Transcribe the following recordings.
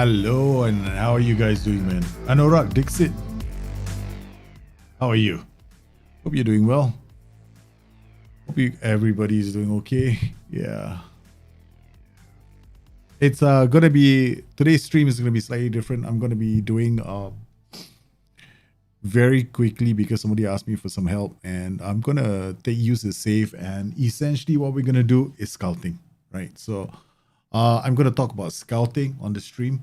Hello, and how are you guys doing, man? Anorak, Dixit, how are you? Hope you're doing well. Hope everybody's doing okay. Yeah. It's gonna be, today's stream is gonna be slightly different. I'm gonna be doing very quickly because somebody asked me for some help, and I'm gonna use the safe, and essentially what we're gonna do is scouting, right? So I'm gonna talk about scouting on the stream,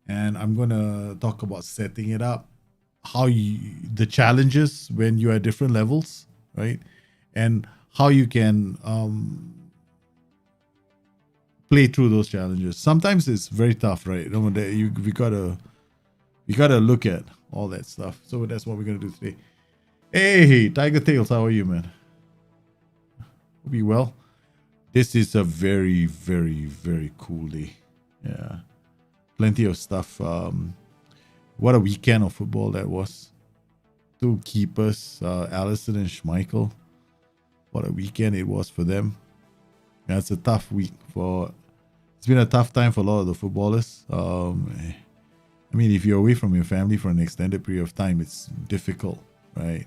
and I'm gonna talk about setting it up, how you, the challenges when you're at different levels, right? And how you can play through those challenges. Sometimes it's very tough, right? We gotta look at all that stuff. So that's what we're gonna do today. Hey, Tiger Tails, how are you, man? Hope you well. This is a very, very, very cool day. Yeah, plenty of stuff. What a weekend of football that was. Two keepers, Allison and Schmeichel. What a weekend it was for them. Yeah, it's a tough week for. It's been a tough time for a lot of the footballers. I mean, if you're away from your family for an extended period of time, it's difficult, right?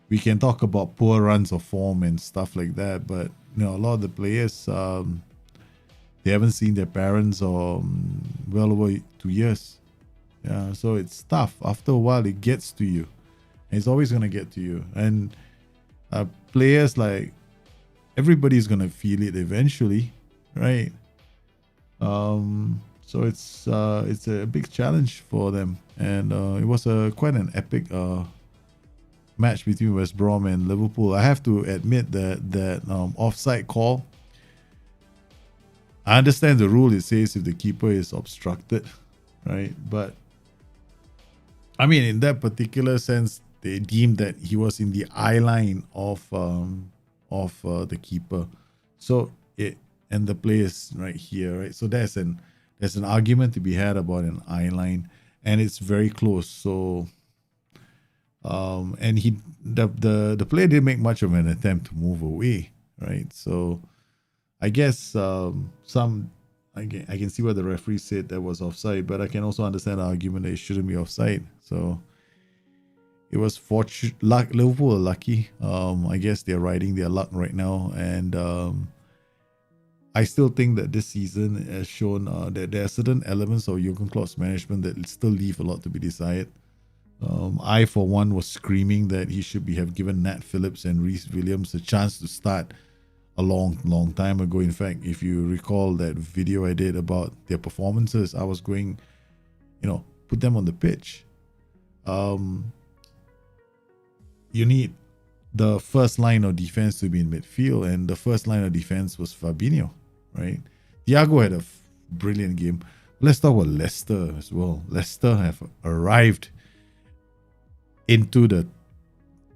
We can talk about poor runs of form and stuff like that, but you know, a lot of the players, they haven't seen their parents or well over 2 years. Yeah, so it's tough. After a while, it gets to you. It's always gonna get to you, and players, like, everybody's gonna feel it eventually, right? So it's a big challenge for them, and it was quite an epic match between West Brom and Liverpool. I have to admit that offside call. I understand the rule. It says if the keeper is obstructed, right? But I mean, in that particular sense, they deemed that he was in the eye line of the keeper. So it, and the player is right here, right? So there's an argument to be had about an eye line, and it's very close. So and the player didn't make much of an attempt to move away, right? So I guess I can see what the referee said that was offside, but I can also understand the argument that it shouldn't be offside. So it was Liverpool are lucky. I guess they're riding their luck right now, and I still think that this season has shown that there are certain elements of Jurgen Klopp's management that still leave a lot to be desired. I, for one, was screaming that he should have given Nat Phillips and Reece Williams a chance to start a long time ago. In fact, if you recall that video I did about their performances, I was going, put them on the pitch. You need the first line of defense to be in midfield, and the first line of defense was Fabinho, right? Thiago had a brilliant game. Let's talk about Leicester as well. Leicester have arrived into the,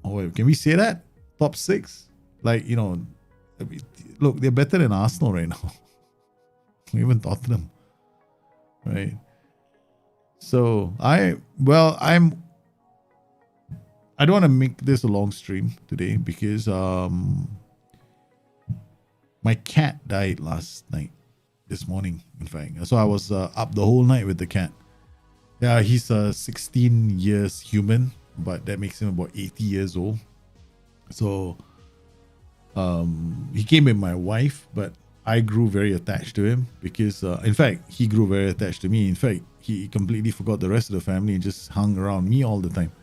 can we say that? Top 6? Like, look, they're better than Arsenal right now. Even Tottenham, right? So I don't want to make this a long stream today because my cat died this morning, in fact. So I was up the whole night with the cat. Yeah, he's 16 years human, but that makes him about 80 years old. So he came with my wife, but I grew very attached to him because, in fact, he grew very attached to me. In fact, he completely forgot the rest of the family and just hung around me all the time.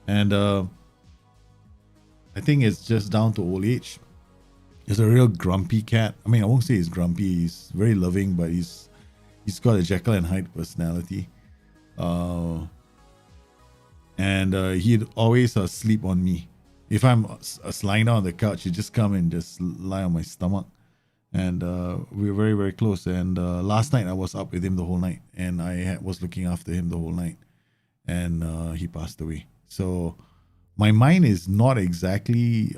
And I think it's just down to old age. He's a real grumpy cat. I mean, I won't say he's grumpy. He's very loving, but he's got a Jekyll and Hyde personality. And he'd always sleep on me. If I'm lying down on the couch, he'd just come and just lie on my stomach. And we were very, very close. And last night I was up with him the whole night, and I was looking after him the whole night. And he passed away. So my mind is not exactly.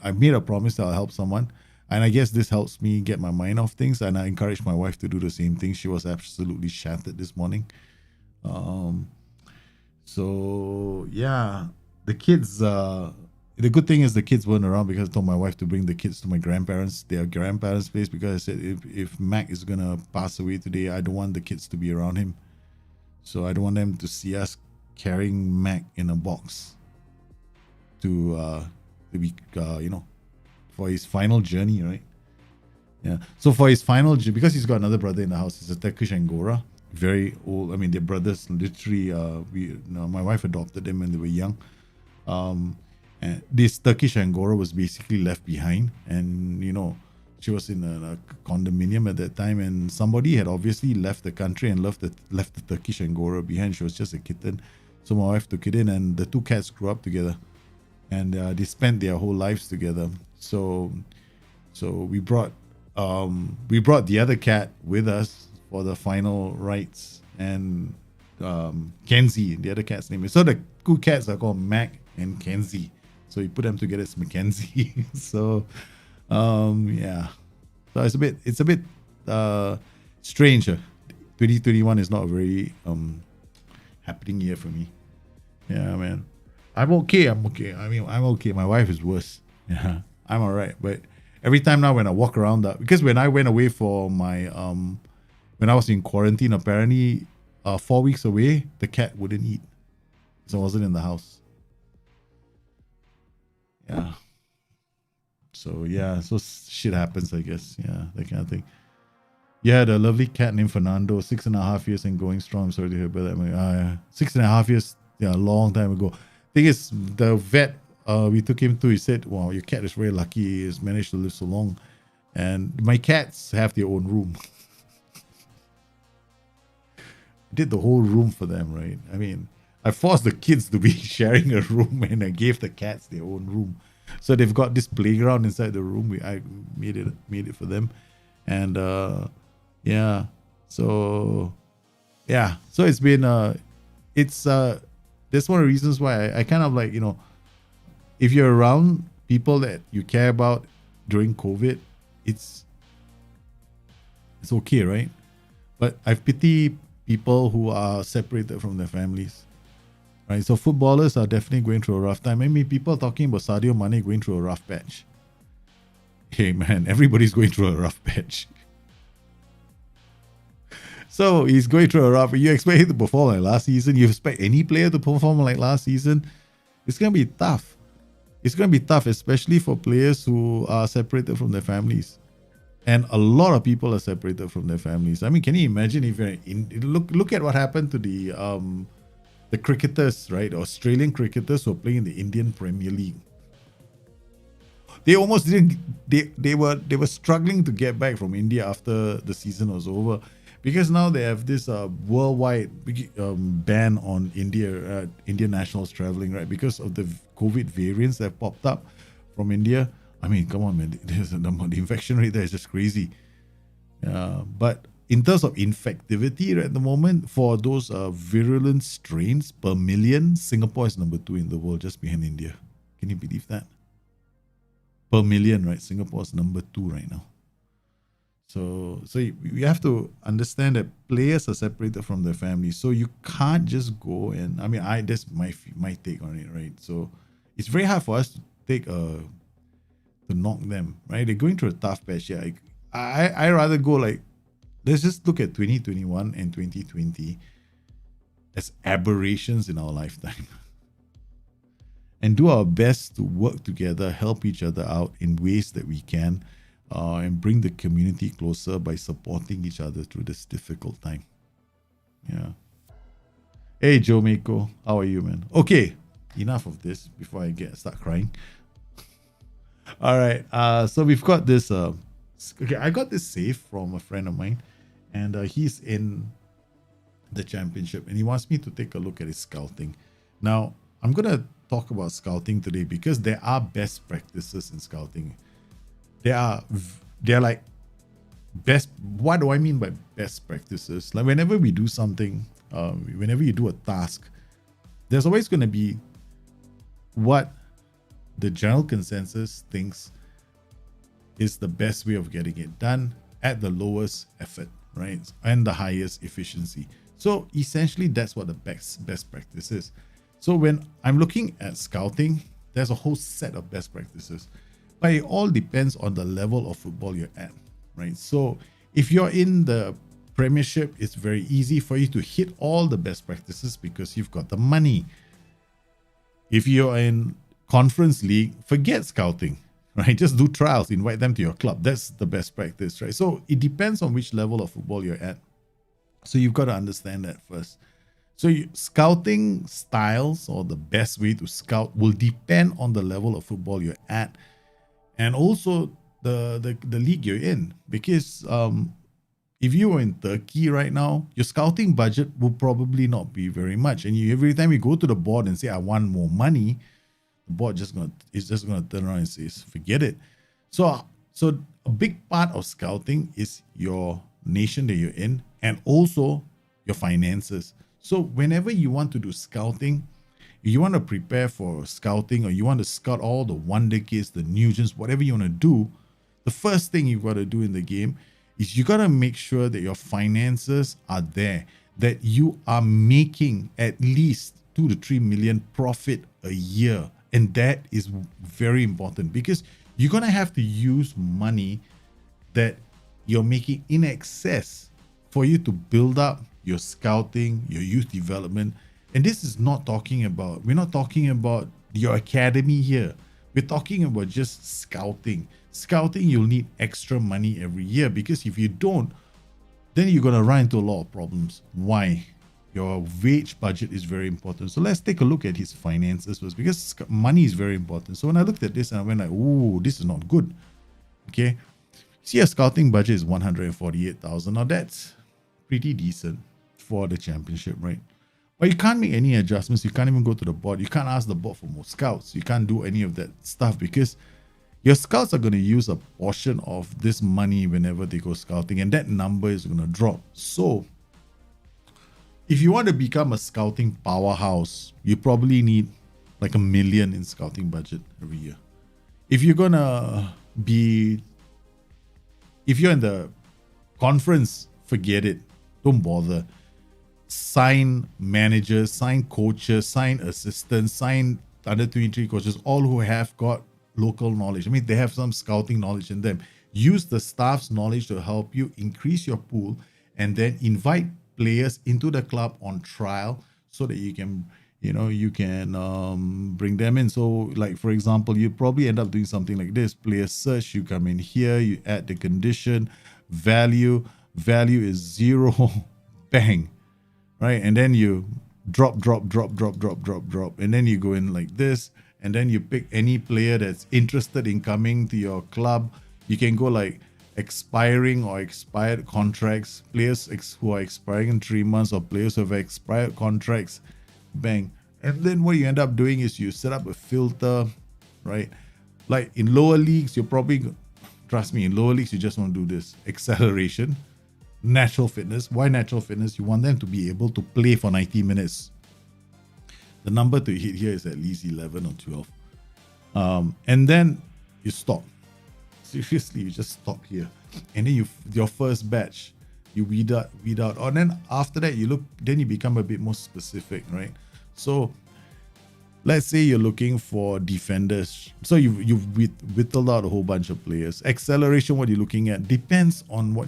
I've made a promise that I'll help someone, and I guess this helps me get my mind off things. And I encourage my wife to do the same thing. She was absolutely shattered this morning. So yeah, the kids. the good thing is the kids weren't around, because I told my wife to bring the kids to their grandparents' place, because I said if Mac is gonna pass away today, I don't want the kids to be around him. So I don't want them to see us carrying Mac in a box to be for his final journey, right? Yeah. So for his final journey, because he's got another brother in the house, it's a Turkish Angora, very old. I mean, their brothers literally. My wife adopted them when they were young. And this Turkish Angora was basically left behind, and she was in a condominium at that time, and somebody had obviously left the country and left the Turkish Angora behind. She was just a kitten, so my wife took it in, and the two cats grew up together, and they spent their whole lives together. So we brought the other cat with us for the final rites, and Kenzie, the other cat's name is. So the two cats are called Mac and Kenzie. So you put them together, it's Mackenzie. So yeah. So it's a bit strange. 2021 is not a very happening year for me. Yeah, man. I'm okay. I mean, I'm okay. My wife is worse. Yeah, I'm all right. But every time now when I walk around because when I went away for my when I was in quarantine, apparently 4 weeks away, the cat wouldn't eat, so I wasn't in the house. Yeah. So yeah, so shit happens, I guess. Yeah, that kind of thing. Yeah, the lovely cat named Fernando, 6.5 years and going strong. I'm sorry to hear about that. 6.5 years, yeah, a long time ago. Thing is, the vet we took him to, he said, "Wow, your cat is very lucky. He's managed to live so long." And my cats have their own room. Did the whole room for them, right? I mean, I forced the kids to be sharing a room, and I gave the cats their own room. So they've got this playground inside the room. I made it for them, and yeah. So yeah. So it's been that's one of the reasons why I kind of like, if you're around people that you care about during COVID, it's okay, right? But I pity people who are separated from their families. Right, so footballers are definitely going through a rough time. I mean, people are talking about Sadio Mane going through a rough patch. Hey man, everybody's going through a rough patch. So he's going through a rough. You expect him to perform like last season? You expect any player to perform like last season? It's gonna be tough. It's gonna be tough, especially for players who are separated from their families. And a lot of people are separated from their families. I mean, can you imagine if you're look at what happened to the cricketers, right? Australian cricketers who are playing in the Indian Premier League. They almost didn't. They were struggling to get back from India after the season was over, because now they have this worldwide ban on Indian nationals traveling, right? Because of the COVID variants that have popped up from India. I mean, come on, man. The infection rate there is just crazy. But in terms of infectivity at the moment, for those virulent strains per million, Singapore is number 2 in the world, just behind India. Can you believe that? Per million, right? Singapore is number 2 right now. So you have to understand that players are separated from their families. So you can't just go and, I mean, that's my take on it, right? So it's very hard for us to take to knock them, right? They're going through a tough patch. Yeah, I rather go like, let's just look at 2021 and 2020 as aberrations in our lifetime, and do our best to work together, help each other out in ways that we can, and bring the community closer by supporting each other through this difficult time. Yeah. Hey, Joe Mako, how are you, man? Okay, enough of this before I start crying. All right. So we've got this. Okay, I got this save from a friend of mine, and he's in the championship, and he wants me to take a look at his scouting. Now, I'm gonna talk about scouting today because there are best practices in scouting. They're like best. What do I mean by best practices? Like whenever we do something, whenever you do a task, there's always going to be what the general consensus thinks is the best way of getting it done at the lowest effort, right? And the highest efficiency. So essentially, that's what the best practice is. So when I'm looking at scouting, There's a whole set of best practices, but it all depends on the level of football you're at, right? So if you're in the Premiership, it's very easy for you to hit all the best practices because you've got the money. If you're in Conference League, forget scouting, right? Just do trials, invite them to your club. That's the best practice, right? So it depends on which level of football you're at. So you've got to understand that first. So scouting styles, or the best way to scout, will depend on the level of football you're at, and also the league you're in. Because if you were in Turkey right now, your scouting budget will probably not be very much. And every time you go to the board and say, I want more money, the board is just gonna turn around and say, forget it. So a big part of scouting is your nation that you're in, and also your finances. So whenever you want to do scouting, you want to prepare for scouting, or you want to scout all the wonder kids, the Nugents, whatever you want to do, the first thing you've got to do in the game is you got to make sure that your finances are there, that you are making at least 2 to 3 million profit a year. And that is very important, because you're going to have to use money that you're making in excess for you to build up your scouting, your youth development. And this is not talking about, we're not talking about your academy here. We're talking about just scouting. Scouting, you'll need extra money every year, because if you don't, then you're going to run into a lot of problems. Why? Your wage budget is very important. So let's take a look at his finances first, because money is very important. So when I looked at this, and I went like, ooh, this is not good. Okay. See, a scouting budget is 148,000. Now that's pretty decent for the championship, right? But you can't make any adjustments. You can't even go to the board. You can't ask the board for more scouts. You can't do any of that stuff, because your scouts are going to use a portion of this money whenever they go scouting, and that number is going to drop. So if you want to become a scouting powerhouse, you probably need like $1 million in scouting budget every year. If you're in the conference, forget it. Don't bother. Sign managers, sign coaches, sign assistants, sign under 23 coaches, all who have got local knowledge. I mean, they have some scouting knowledge in them. Use the staff's knowledge to help you increase your pool, and then invite players into the club on trial so that you can bring them in. So like, for example, you probably end up doing something like this: player search, you come in here, you add the condition, value is 0, bang, right? And then you drop, and then you go in like this, and then you pick any player that's interested in coming to your club. You can go like expiring or expired contracts, players who are expiring in 3 months, or players who have expired contracts, bang. And then what you end up doing is you set up a filter, right? Like in lower leagues, you're probably, trust me, in lower leagues, you just want to do this: acceleration, natural fitness. Why natural fitness? You want them to be able to play for 90 minutes. The number to hit here is at least 11 or 12. And then you stop. Seriously, you just stop here, and then your first batch, you weed out, and then after that then you become a bit more specific, right? So let's say you're looking for defenders, so you've whittled out a whole bunch of players. Acceleration, what you're looking at depends on what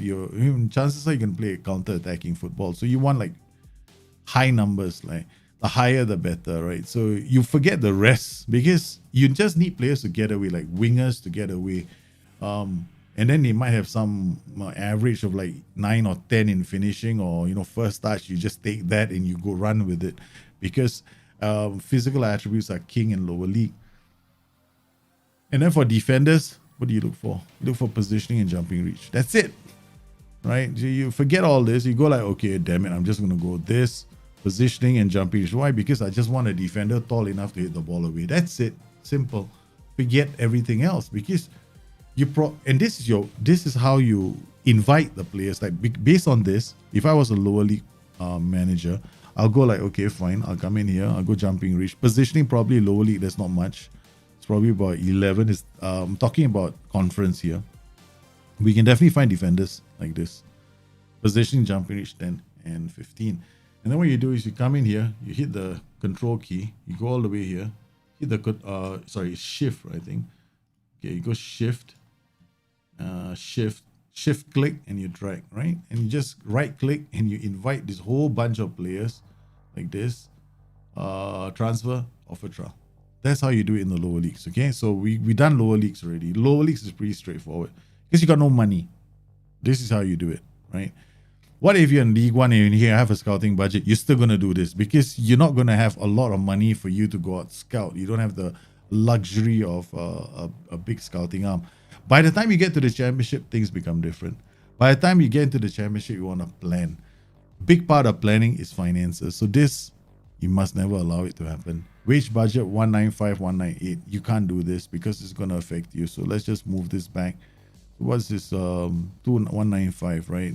chances are you can play counter-attacking football, so you want like high numbers, like the higher the better, right? So you forget the rest, because you just need players to get away, like wingers to get away. And then they might have some average of like 9 or 10 in finishing, or first touch. You just take that and you go run with it, because physical attributes are king in lower league. And then for defenders, what do you look for? You look for positioning and jumping reach. That's it, right? You forget all this. You go like, okay, damn it, I'm just gonna go this, positioning and jumping reach. Why? Because I just want a defender tall enough to hit the ball away. That's it. Simple. Forget everything else, because and this is how you invite the players. Like based on this, if I was a lower league manager, I'll go like, okay, fine, I'll come in here, I'll go jumping reach. Positioning, probably lower league, there's not much. It's probably about 11. I'm talking about conference here. We can definitely find defenders like this. Positioning, jumping reach, 10 and 15. And then what you do is you come in here, you hit the control key, you go all the way here, hit the shift, I think. Okay, you go shift, shift click, and you drag, right? And you just right click and you invite this whole bunch of players like this. Transfer, offer trial. That's how you do it in the lower leagues. Okay, so we done lower leagues already. Lower leagues is pretty straightforward because you got no money. This is how you do it, right? What if you're in League One and you have a scouting budget? You're still gonna do this because you're not gonna have a lot of money for you to go out scout. You don't have the luxury of a big scouting arm. By the time you get to the championship, things become different. By the time you get into the championship, you want to plan. Big part of planning is finances. So this, you must never allow it to happen. Wage budget 195, 198. You can't do this because it's going to affect you. So let's just move this back. What's this? 195, right?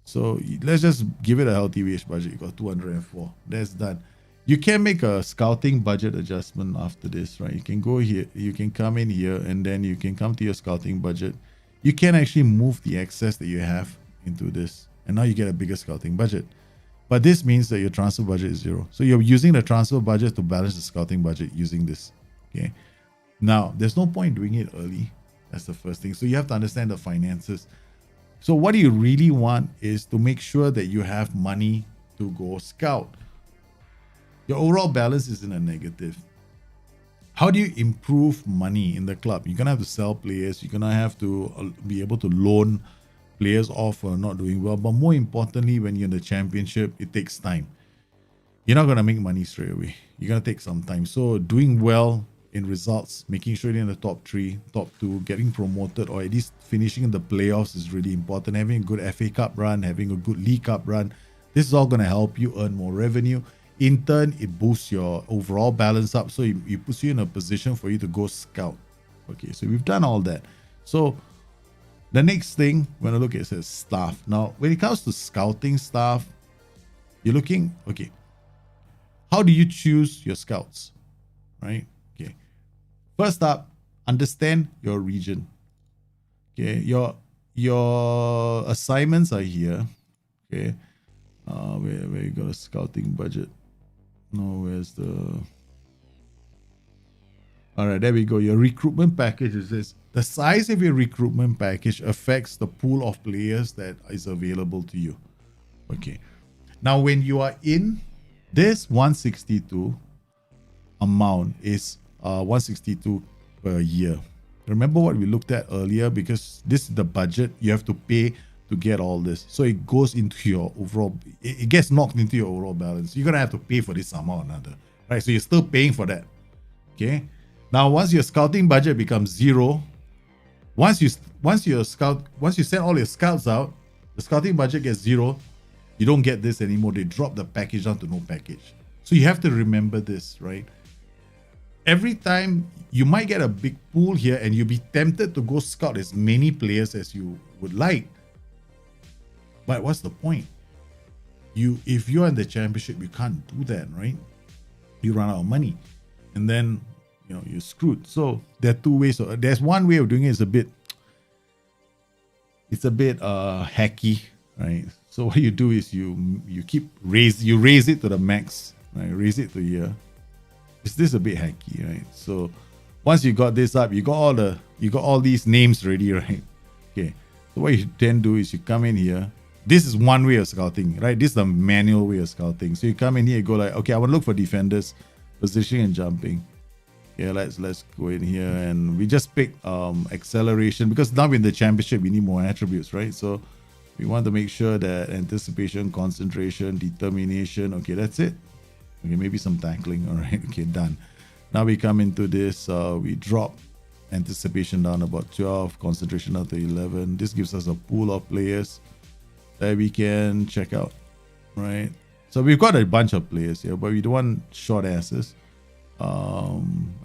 So let's just give it a healthy wage budget. You got 204. That's done. You can make a scouting budget adjustment after this, right? You can go here, you can come in here, and then you can come to your scouting budget. You can actually move the excess that you have into this, and now you get a bigger scouting budget. But this means that your transfer budget is 0. So you're using the transfer budget to balance the scouting budget using this. Okay. Now, there's no point doing it early. That's the first thing. So you have to understand the finances. So what you really want is to make sure that you have money to go scout. Your overall balance is in a negative. How do you improve money in the club? You're going to have to sell players. You're going to have to be able to loan players off for not doing well. But more importantly, when you're in the championship, it takes time. You're not going to make money straight away. You're going to take some time. So doing well in results, making sure you're in the top 3, top 2, getting promoted, or at least finishing in the playoffs is really important. Having a good FA Cup run, having a good League Cup run, this is all going to help you earn more revenue. In turn, it boosts your overall balance up, so it puts you in a position for you to go scout. Okay, so we've done all that. So the next thing we're going to look at is staff. Now, when it comes to scouting staff, you're looking, okay, how do you choose your scouts, right? Okay, first up, understand your region. Okay, your assignments are here. Okay, where you got a scouting budget? No, where's the... All right, there we go. Your recruitment package is this. The size of your recruitment package affects the pool of players that is available to you. Okay. Now, when you are in this 162 amount is 162 per year. Remember what we looked at earlier? Because this is the budget you have to pay to get all this. So it goes into your overall, it gets knocked into your overall balance. You're going to have to pay for this somehow or another, right? So you're still paying for that. Okay. Now, once your scouting budget becomes 0, once you send all your scouts out, the scouting budget gets 0. You don't get this anymore. They drop the package down to no package. So you have to remember this, right? Every time you might get a big pool here and you'll be tempted to go scout as many players as you would like. But what's the point? If you're in the championship, you can't do that, right? You run out of money, and then you're screwed. So there are two ways. There's one way of doing it. It's a bit hacky, right? So what you do is you raise it to the max, right? Raise it to here. Is this a bit hacky, right? So once you got this up, you got all these names ready, right? Okay. So what you then do is you come in here. This is one way of scouting, right? This is the manual way of scouting. So you come in here, you go like, okay, I want to look for defenders, positioning and jumping. Yeah, let's go in here and we just pick acceleration, because now we're in the championship, we need more attributes, right? So we want to make sure that anticipation, concentration, determination. Okay, that's it. Okay, maybe some tackling. All right, okay, done. Now we come into this, we drop anticipation down about 12, concentration down to 11. This gives us a pool of players that we can check out, right? So we've got a bunch of players here, but we don't want short asses.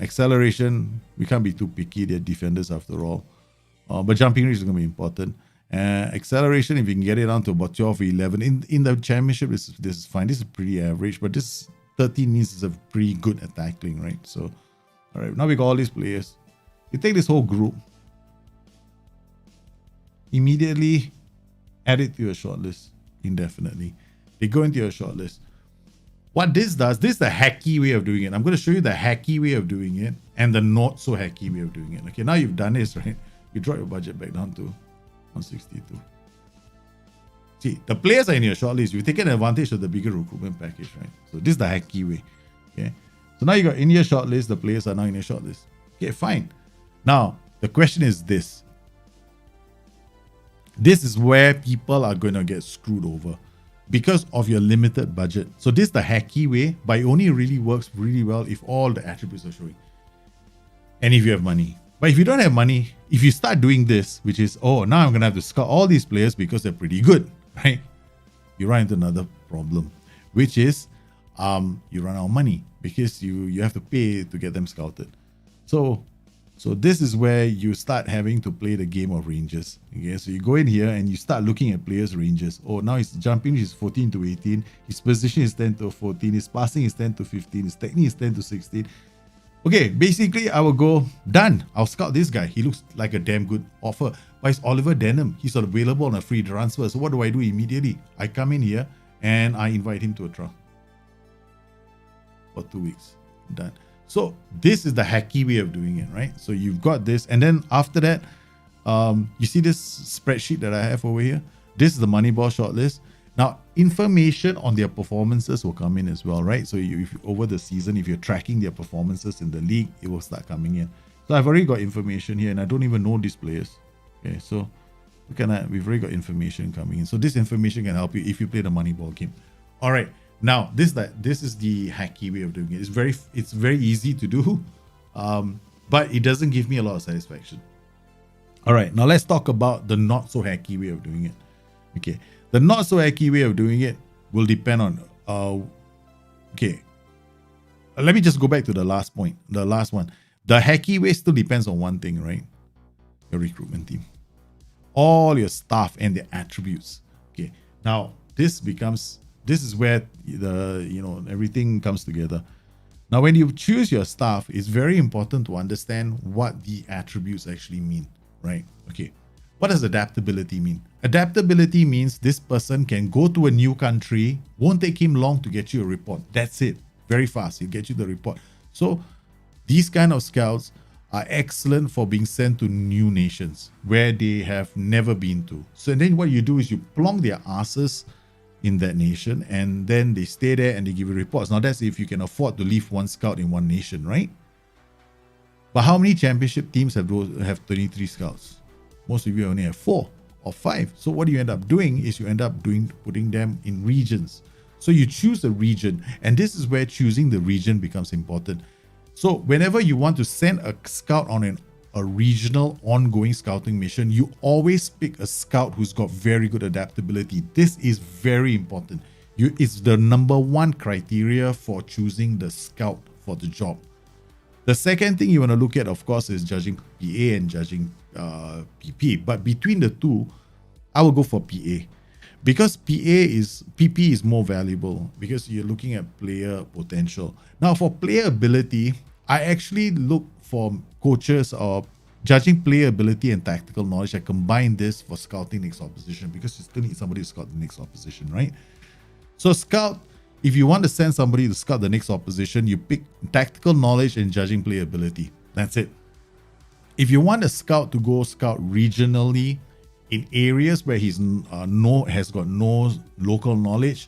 Acceleration, we can't be too picky. They're defenders after all. But jumping range is going to be important. Acceleration, if you can get it down to about 12 or 11. In the championship, this is fine. This is pretty average, but this 13 means it's a pretty good at tackling, right? So, all right, now we got all these players. You take this whole group, immediately add it to your shortlist indefinitely. They go into your shortlist. What this does, this is the hacky way of doing it. I'm going to show you the hacky way of doing it and the not so hacky way of doing it. Okay, now you've done this, right? You drop your budget back down to 162. See, the players are in your shortlist. You've taken advantage of the bigger recruitment package, right? So this is the hacky way. Okay. So now you got in your shortlist, the players are now in your shortlist. Okay, fine. Now, the question is this. This is where people are going to get screwed over because of your limited budget. So this is the hacky way, but it only really works really well if all the attributes are showing. And if you have money. But if you don't have money, if you start doing this, which is, oh, now I'm going to have to scout all these players because they're pretty good, right? You run into another problem, which is you run out of money because you have to pay to get them scouted. So this is where you start having to play the game of ranges. Okay, so you go in here and you start looking at players' ranges. Oh, now his jumping is 14 to 18. His position is 10 to 14. His passing is 10 to 15. His technique is 10 to 16. Okay, basically I will go, done. I'll scout this guy. He looks like a damn good offer. But it's Oliver Denham. He's available on a free transfer. So what do I do immediately? I come in here and I invite him to a trial for 2 weeks. Done. So this is the hacky way of doing it, right? So you've got this, and then after that, you see this spreadsheet that I have over here? This is the Moneyball shortlist. Now, information on their performances will come in as well, right? So if over the season, if you're tracking their performances in the league, it will start coming in. So I've already got information here, and I don't even know these players. Okay, so look at that. We've already got information coming in. So this information can help you if you play the Moneyball game. All right. Now, this is the hacky way of doing it. It's very easy to do, but it doesn't give me a lot of satisfaction. All right, now let's talk about the not so hacky way of doing it. Okay, the not so hacky way of doing it will depend on. Okay, let me just go back to the last point, the last one. The hacky way still depends on one thing, right? Your recruitment team, all your staff and their attributes. Okay, now this is where everything comes together. Now, when you choose your staff, it's very important to understand what the attributes actually mean, right? Okay. What does adaptability mean? Adaptability means this person can go to a new country, won't take him long to get you a report. That's it. Very fast. He'll get you the report. So these kind of scouts are excellent for being sent to new nations where they have never been to. So then what you do is you plonk their asses in that nation, and then they stay there and they give you reports. Now that's if you can afford to leave one scout in one nation, right? But how many championship teams have 23 scouts? Most of you only have 4 or 5. So what you end up doing is you end up putting them in regions. So you choose a region, and this is where choosing the region becomes important. So whenever you want to send a scout on a regional ongoing scouting mission, you always pick a scout who's got very good adaptability. This is very important. It's the number one criteria for choosing the scout for the job. The second thing you want to look at, of course, is judging PA and judging PP. But between the two, I will go for PA. Because PP is more valuable because you're looking at player potential. Now, for player ability, I actually look for coaches or judging player ability and tactical knowledge. I combine this for scouting next opposition because you still need somebody to scout the next opposition, right? So scout, if you want to send somebody to scout the next opposition, you pick tactical knowledge and judging player ability. That's it. If you want a scout to go scout regionally in areas where he's has got no local knowledge,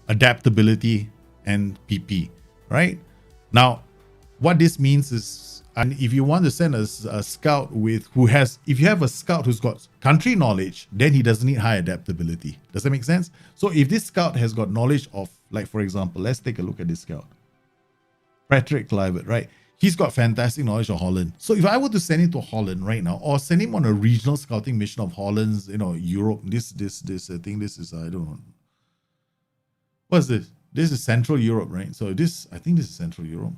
adaptability, and PP, right? Now, what this means is, and if you want to send a scout if you have a scout who's got country knowledge, then he doesn't need high adaptability. Does that make sense? So if this scout has got knowledge of, like for example, let's take a look at this scout, Patrick Kluivert, right? He's got fantastic knowledge of Holland. So if I were to send him to Holland right now, or send him on a regional scouting mission of Holland's, Europe, this, I think this is, I don't know. What's this? This is Central Europe, right? So I think this is Central Europe.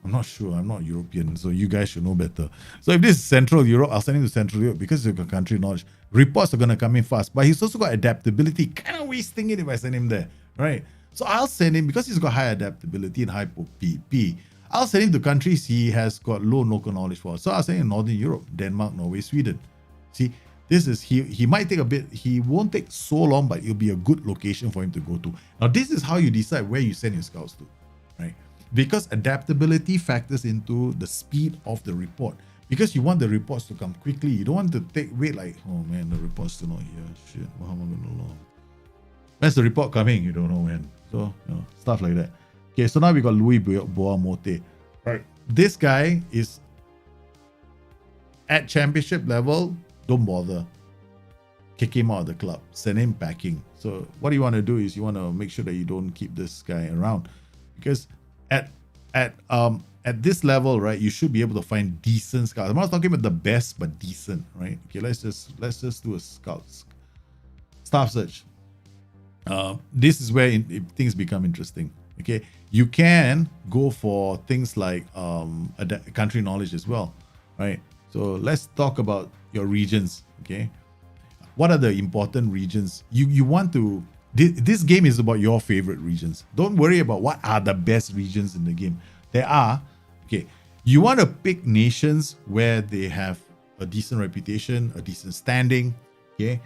I'm not sure. I'm not European, so you guys should know better. So if this is Central Europe, I'll send him to Central Europe because he's got country knowledge. Reports are going to come in fast, but he's also got adaptability. Kind of wasting it if I send him there, right? So I'll send him, because he's got high adaptability and high PP, I'll send him to countries he has got low local knowledge for. So I'll send him Northern Europe, Denmark, Norway, Sweden. See, This is he might take a bit, he won't take so long, but it'll be a good location for him to go to. Now, this is how you decide where you send your scouts to, right? Because adaptability factors into the speed of the report. Because you want the reports to come quickly. You don't want to wait like, oh man, the report's still not here. Shit, how am I gonna know? When's the report coming? You don't know when. So, stuff like that. Okay, so now we got Louis Boamote. Right. This guy is at championship level. Don't bother. Kick him out of the club. Send him packing. So what you want to do is you want to make sure that you don't keep this guy around, because at this level, right, you should be able to find decent scouts. I'm not talking about the best, but decent, right? Okay, let's just do a staff search. This is where things become interesting. Okay, you can go for things like country knowledge as well, right? So let's talk about your regions. Okay, what are the important regions you want to? This game is about your favorite regions. Don't worry about what are the best regions in the game. There are, okay, you want to pick nations where they have a decent reputation, a decent standing. Okay.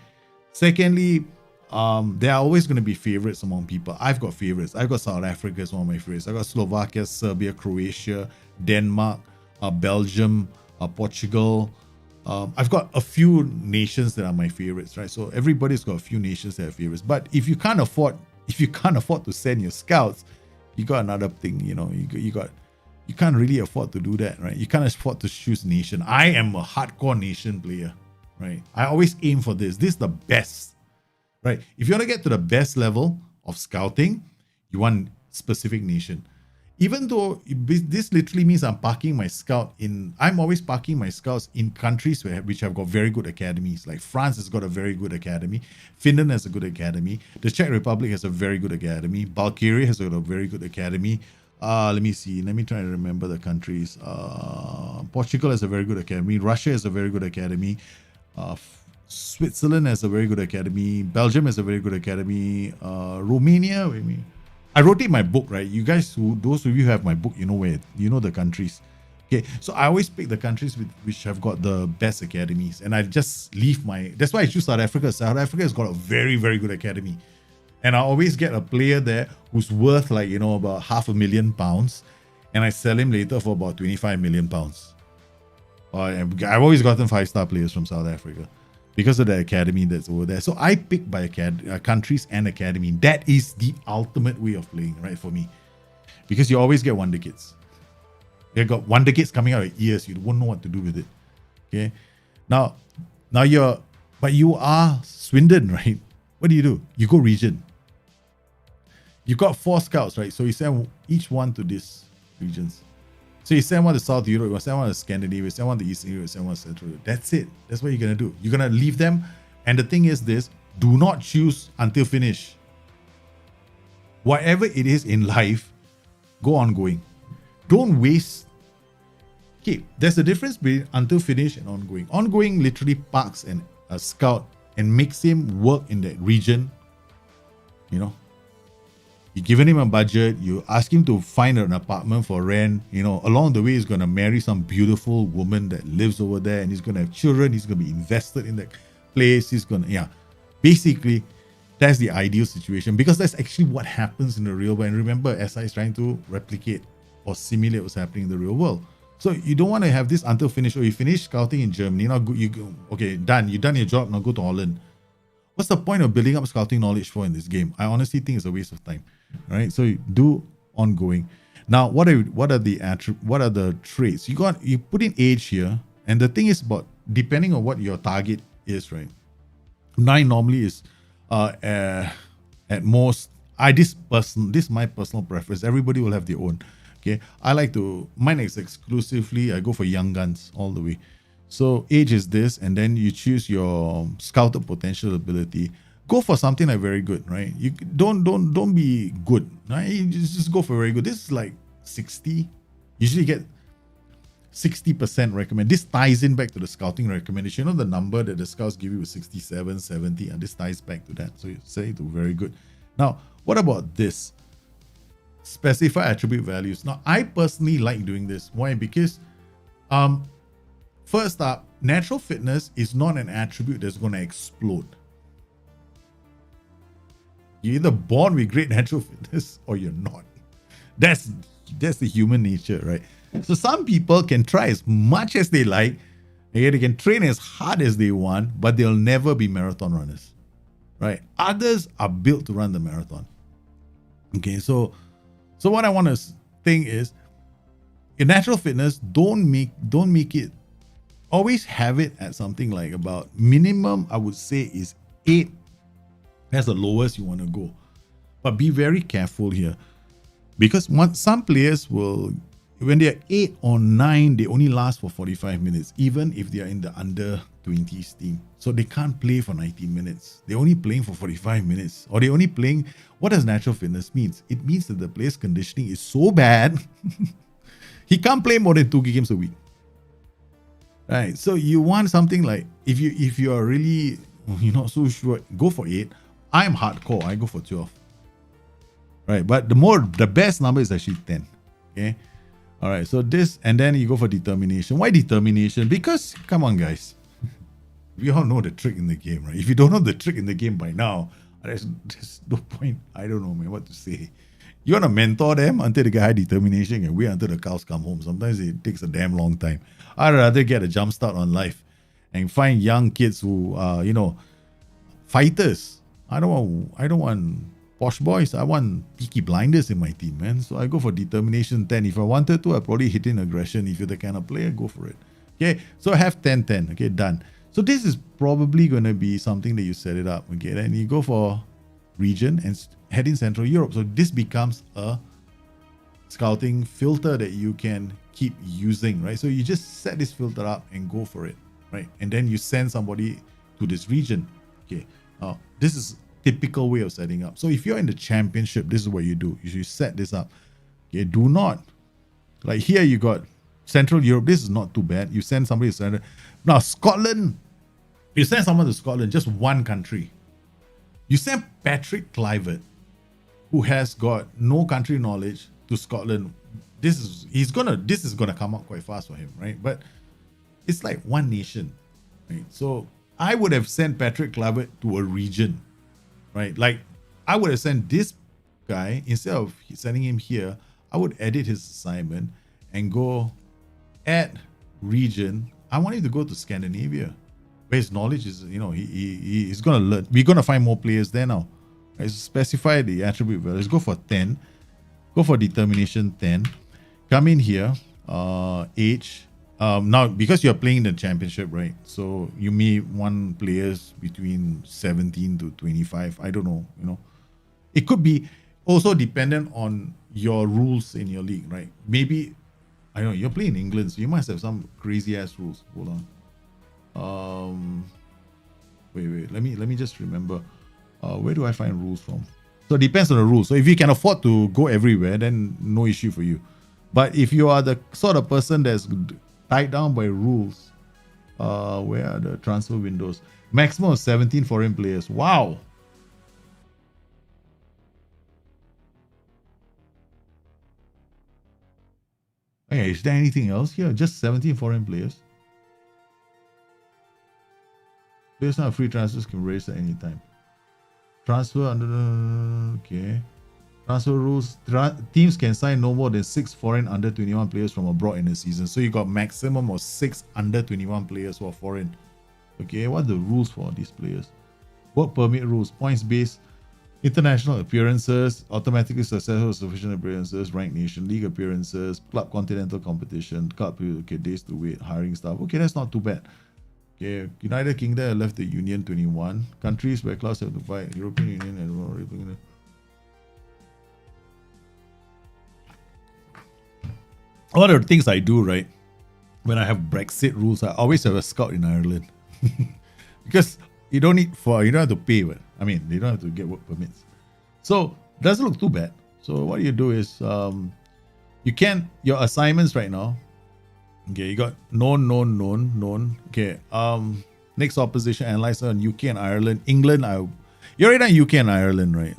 Secondly, there are always going to be favorites among people. I've got favorites. I've got South Africa as one of my favorites. I've got Slovakia, Serbia, Croatia, Denmark, Belgium, Portugal. I've got a few nations that are my favorites, right? So everybody's got a few nations that are favorites. But if you can't afford to send your scouts, you got another thing. You can't really afford to do that, right? You can't afford to choose nation. I am a hardcore nation player, right? I always aim for this. This is the best, right? If you want to get to the best level of scouting, you want specific nation. Even though this literally means I'm always parking my scouts in countries which have got very good academies. Like France has got a very good academy. Finland has a good academy. The Czech Republic has a very good academy. Bulgaria has got a very good academy. Let me see. Let me try to remember the countries. Portugal has a very good academy. Russia has a very good academy. Switzerland has a very good academy. Belgium has a very good academy. Romania, wait a minute. I wrote it in my book, right? You guys, those of you who have my book, you know the countries. Okay, so I always pick the countries which have got the best academies, and I just leave that's why I choose South Africa. South Africa has got a very, very good academy. And I always get a player there who's worth like, about £500,000, and I sell him later for about £25 million. I've always gotten 5-star players from South Africa because of the academy that's over there. So I pick by countries and academy. That is the ultimate way of playing, right, for me. Because you always get wonder kids. They've got wonder kids coming out of ears. You won't know what to do with it. Okay. Now you are Swindon, right? What do? You go region. You got 4 scouts, right? So you send each one to these regions. So you send one to South Europe, you send one to Scandinavia, you send one to Eastern Europe, you send one to Central Europe. That's it. That's what you're going to do. You're going to leave them. And the thing is this, do not choose until finish. Whatever it is in life, go ongoing. Don't waste. Okay, there's a difference between until finish and ongoing. Ongoing literally parks a scout and makes him work in that region. You're giving him a budget, you ask him to find an apartment for rent, along the way he's going to marry some beautiful woman that lives over there, and he's going to have children, he's going to be invested in that place, basically that's the ideal situation, because that's actually what happens in the real world. And remember, SI is trying to replicate or simulate what's happening in the real world. So you don't want to have this until finish, or you finish scouting in Germany, okay, done, you've done your job, now go to Holland. What's the point of building up scouting knowledge for in this game? I honestly think it's a waste of time. All right, so do ongoing. Now, what are the traits? You put in age here, and the thing is about depending on what your target is, right? 9 normally is at most. This is my personal preference. Everybody will have their own. Okay, mine is exclusively. I go for young guns all the way. So age is this, and then you choose your scouted potential ability. Go for something like very good, right? You don't be good, right? You just go for very good. This is like 60. Usually get 60% recommend. This ties in back to the scouting recommendation. The number that the scouts give you is 67, 70, and this ties back to that. So you say to very good. Now, what about this? Specify attribute values. Now, I personally like doing this. Why? Because first up, natural fitness is not an attribute that's going to explode. You're either born with great natural fitness or you're not. That's the human nature, right? So some people can try as much as they like, and they can train as hard as they want, but they'll never be marathon runners, right? Others are built to run the marathon. Okay, so what I want to think is, in natural fitness, don't make it. Always have it at something like about minimum. I would say is 8. That's the lowest you want to go, but be very careful here, because some players will, when they're 8 or 9, they only last for 45 minutes, even if they are in the under 20s team. So they can't play for 90 minutes. They're only playing for 45 minutes, or they're only playing. What does natural fitness means? It means that the player's conditioning is so bad, he can't play more than 2 games a week. Right. So you want something like, if you are really, you're not so sure, go for 8. I'm hardcore. I go for 12. Right. But the best number is actually 10. Okay. All right. So this, and then you go for determination. Why determination? Because, come on, guys. We all know the trick in the game, right? If you don't know the trick in the game by now, there's no point. I don't know, man, what to say. You want to mentor them until they get high determination and wait until the cows come home. Sometimes it takes a damn long time. I'd rather get a jump start on life and find young kids who are, fighters. I don't want posh boys. I want Peaky Blinders in my team, man. So I go for determination 10. If I wanted to, I'd probably hit in aggression. If you're the kind of player, go for it. Okay, so I have 10-10. Okay, done. So this is probably going to be something that you set it up. Okay, then you go for region and head in Central Europe. So this becomes a scouting filter that you can keep using, right? So you just set this filter up and go for it, right? And then you send somebody to this region. Okay, this is typical way of setting up. So if you're in the championship, this is what you do. You set this up. Okay, do not, like here you got Central Europe. This is not too bad. You send somebody to Central. Now Scotland, you send someone to Scotland, just one country. You send Patrick Kluivert, who has got no country knowledge, to Scotland. This is gonna come up quite fast for him, right? But it's like one nation, right? So I would have sent Patrick Kluivert to a region, right? Like I would have sent this guy, instead of sending him here, I would edit his assignment and go add region. I want him to go to Scandinavia, where his knowledge is, he's gonna learn. We're gonna find more players there now. Right? So specify the attribute values. Go for 10. Go for determination 10. Come in here, age. Now, because you're playing the championship, right? So you may want players between 17 to 25. I don't know, It could be also dependent on your rules in your league, right? Maybe, I don't know, you're playing England, so you must have some crazy ass rules. Hold on. Wait. Let me just remember. Where do I find rules from? So it depends on the rules. So if you can afford to go everywhere, then no issue for you. But if you are the sort of person that's tied down by rules, where are the transfer windows? Maximum of 17 foreign players. Wow. Okay, is there anything else here? Just 17 foreign players. Players not free transfers can raise at any time. Transfer under the... Okay. Transfer rules. Teams can sign no more than 6 foreign under 21 players from abroad in a season. So you got maximum of 6 under 21 players who are foreign. Okay, what are the rules for these players? Work permit rules. Points based. International appearances. Automatically successful sufficient appearances. Ranked nation league appearances. Club continental competition. Club, okay, days to wait. Hiring staff. Okay, that's not too bad. Okay, United Kingdom left the Union 21. Countries where clubs have to fight. European Union and European Union. One of the things I do, right, when I have Brexit rules, I always have a scout in Ireland. Because you don't have to pay, but I mean, they don't have to get work permits. So it doesn't look too bad. So what you do is, your assignments right now, okay, you got known. Okay, next opposition, analyze on UK and Ireland. England, you're already on UK and Ireland, right?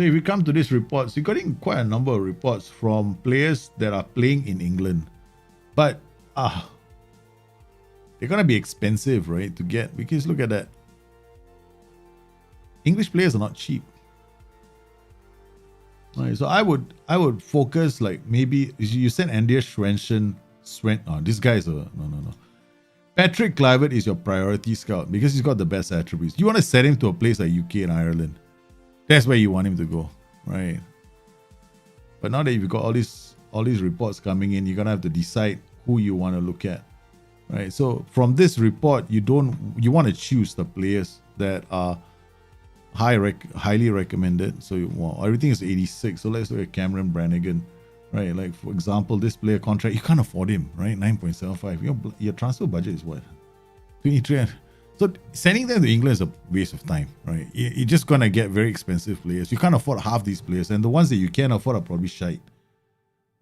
So if you come to these reports, you're getting quite a number of reports from players that are playing in England. But they're gonna be expensive, right? To get, because look at that. English players are not cheap. Right, so I would focus, like, maybe you said Andreas Svensson. This guy is a no. Patrick Kluivert is your priority scout because he's got the best attributes. You want to set him to a place like UK and Ireland. That's where you want him to go, right? But now that you've got all these reports coming in, you're gonna have to decide who you want to look at, right? So from this report, you want to choose the players that are highly recommended. So everything is 86. So let's look at Cameron Brannigan, right? Like, for example, this player contract, you can't afford him, right? 9.75. Your transfer budget is what? 23. So sending them to England is a waste of time, right? You're just gonna get very expensive players. You can't afford half these players, and the ones that you can afford are probably shite,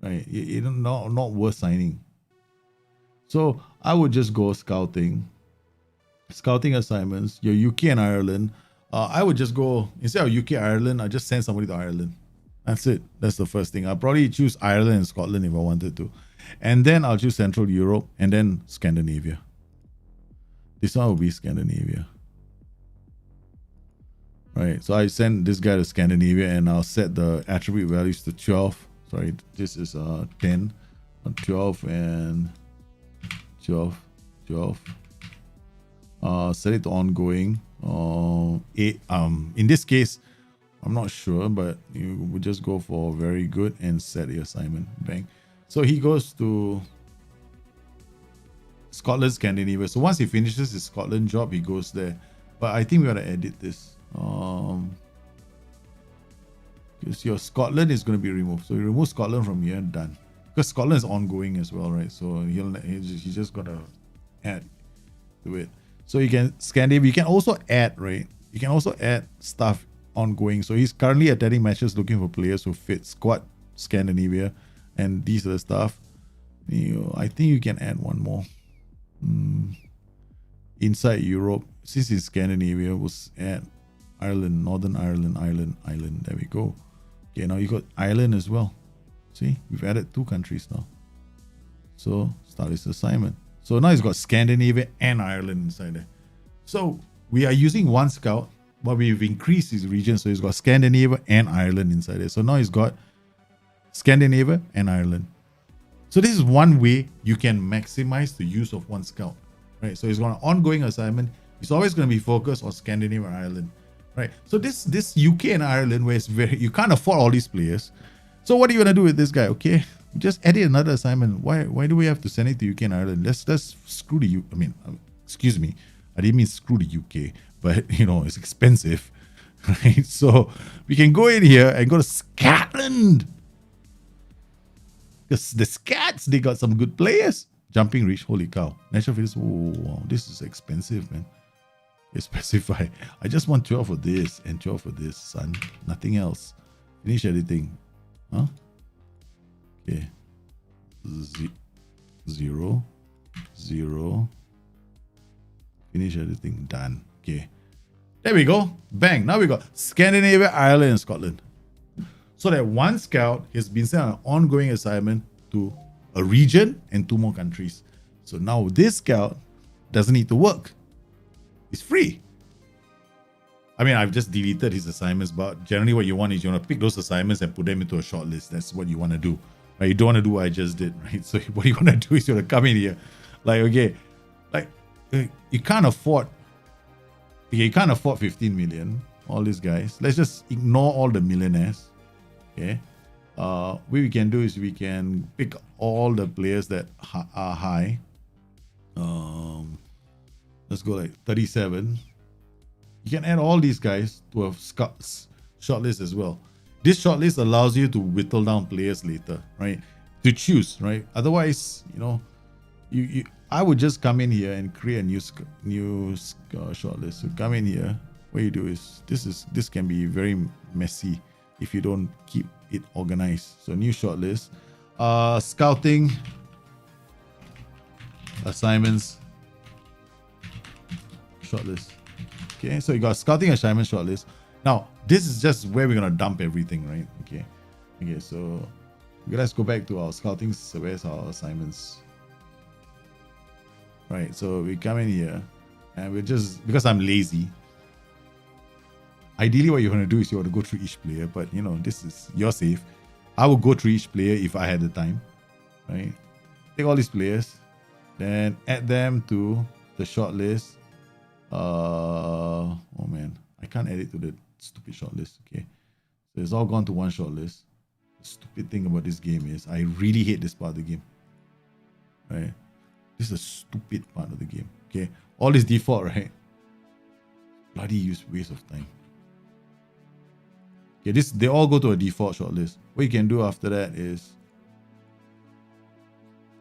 right? It's not worth signing. So I would just go scouting assignments. Your UK and Ireland. I would just go, instead of UK, Ireland, I just send somebody to Ireland. That's it. That's the first thing. I'll probably choose Ireland and Scotland if I wanted to. And then I'll choose Central Europe and then Scandinavia. This one will be Scandinavia. Right. So I send this guy to Scandinavia and I'll set the attribute values to 12. Sorry, this is 10, 12 and 12. Set it to ongoing. 8. In this case, I'm not sure, but you would just go for very good and set the assignment. Bang. So he goes to Scotland, Scandinavia. So once he finishes his Scotland job, he goes there. But I think we gotta edit this. Because your Scotland is going to be removed. So you remove Scotland from here, done. Because Scotland is ongoing as well, right? So he's just got to add to it. So you can Scandinavia. You can also add, right? You can also add stuff ongoing. So he's currently attending matches looking for players who fit squad Scandinavia, and these are the stuff. I think you can add one more. Inside Europe, since it's Scandinavia, we'll add Ireland, Northern Ireland, Ireland. There we go. Okay, now you got Ireland as well. See, we've added 2 countries now. So start this assignment. So now he's got Scandinavia and Ireland inside there. So we are using one scout, but we've increased his region. So he's got Scandinavia and Ireland inside there. So now he's got Scandinavia and Ireland. So this is one way you can maximize the use of one scout, right? So he's got an ongoing assignment. He's always going to be focused on Scandinavia and Ireland, right? So this UK and Ireland, where it's you can't afford all these players. So what are you going to do with this guy? Okay, just edit another assignment. Why do we have to send it to UK and Ireland? Let's screw the UK. I mean, excuse me, I didn't mean screw the UK, but it's expensive, right? So we can go in here and go to Scotland. Because the Scats, they got some good players. Jumping Reach, holy cow. National Fitness, oh, wow, this is expensive, man. You specify. I just want 12 for this and 12 for this, son. Nothing else. Finish editing. Huh? Okay. 0. Finish editing. Done. Okay. There we go. Bang. Now we got Scandinavia, Ireland, and Scotland. So that one scout has been sent on an ongoing assignment to a region and 2 more countries. So now this scout doesn't need to work. It's free. I mean, I've just deleted his assignments, but generally what you want is you want to pick those assignments and put them into a short list. That's what you want to do. Right? You don't want to do what I just did, right? So what you want to do is you want to come in here. Like, okay, like you can't afford 15 million, all these guys. Let's just ignore all the millionaires. Okay, what we can do is we can pick all the players that are high. Let's go like 37. You can add all these guys to a shortlist as well. This shortlist allows you to whittle down players later, right? To choose, right? Otherwise, I would just come in here and create a new shortlist. So come in here. What you do is this can be very messy if you don't keep it organized. So new shortlist, scouting assignments shortlist. Okay, so you got scouting assignment shortlist. Now This is just where we're gonna dump everything, right? Okay. Okay, so let's go back to our scouting. So where's our assignments? Right, so we come in here and we're just, because I'm lazy. Ideally, what you want to do is you want to go through each player, but you know, this is, you're safe. I will go through each player if I had the time, right? Take all these players, then add them to the short list. Oh man, I can't add it to the stupid short list. Okay, so it's all gone to one short list. The stupid thing about this game is I really hate this part of the game, right? This is a stupid part of the game. Okay, all this default, right? Bloody waste of time. Okay, they all go to a default shortlist. What you can do after that is,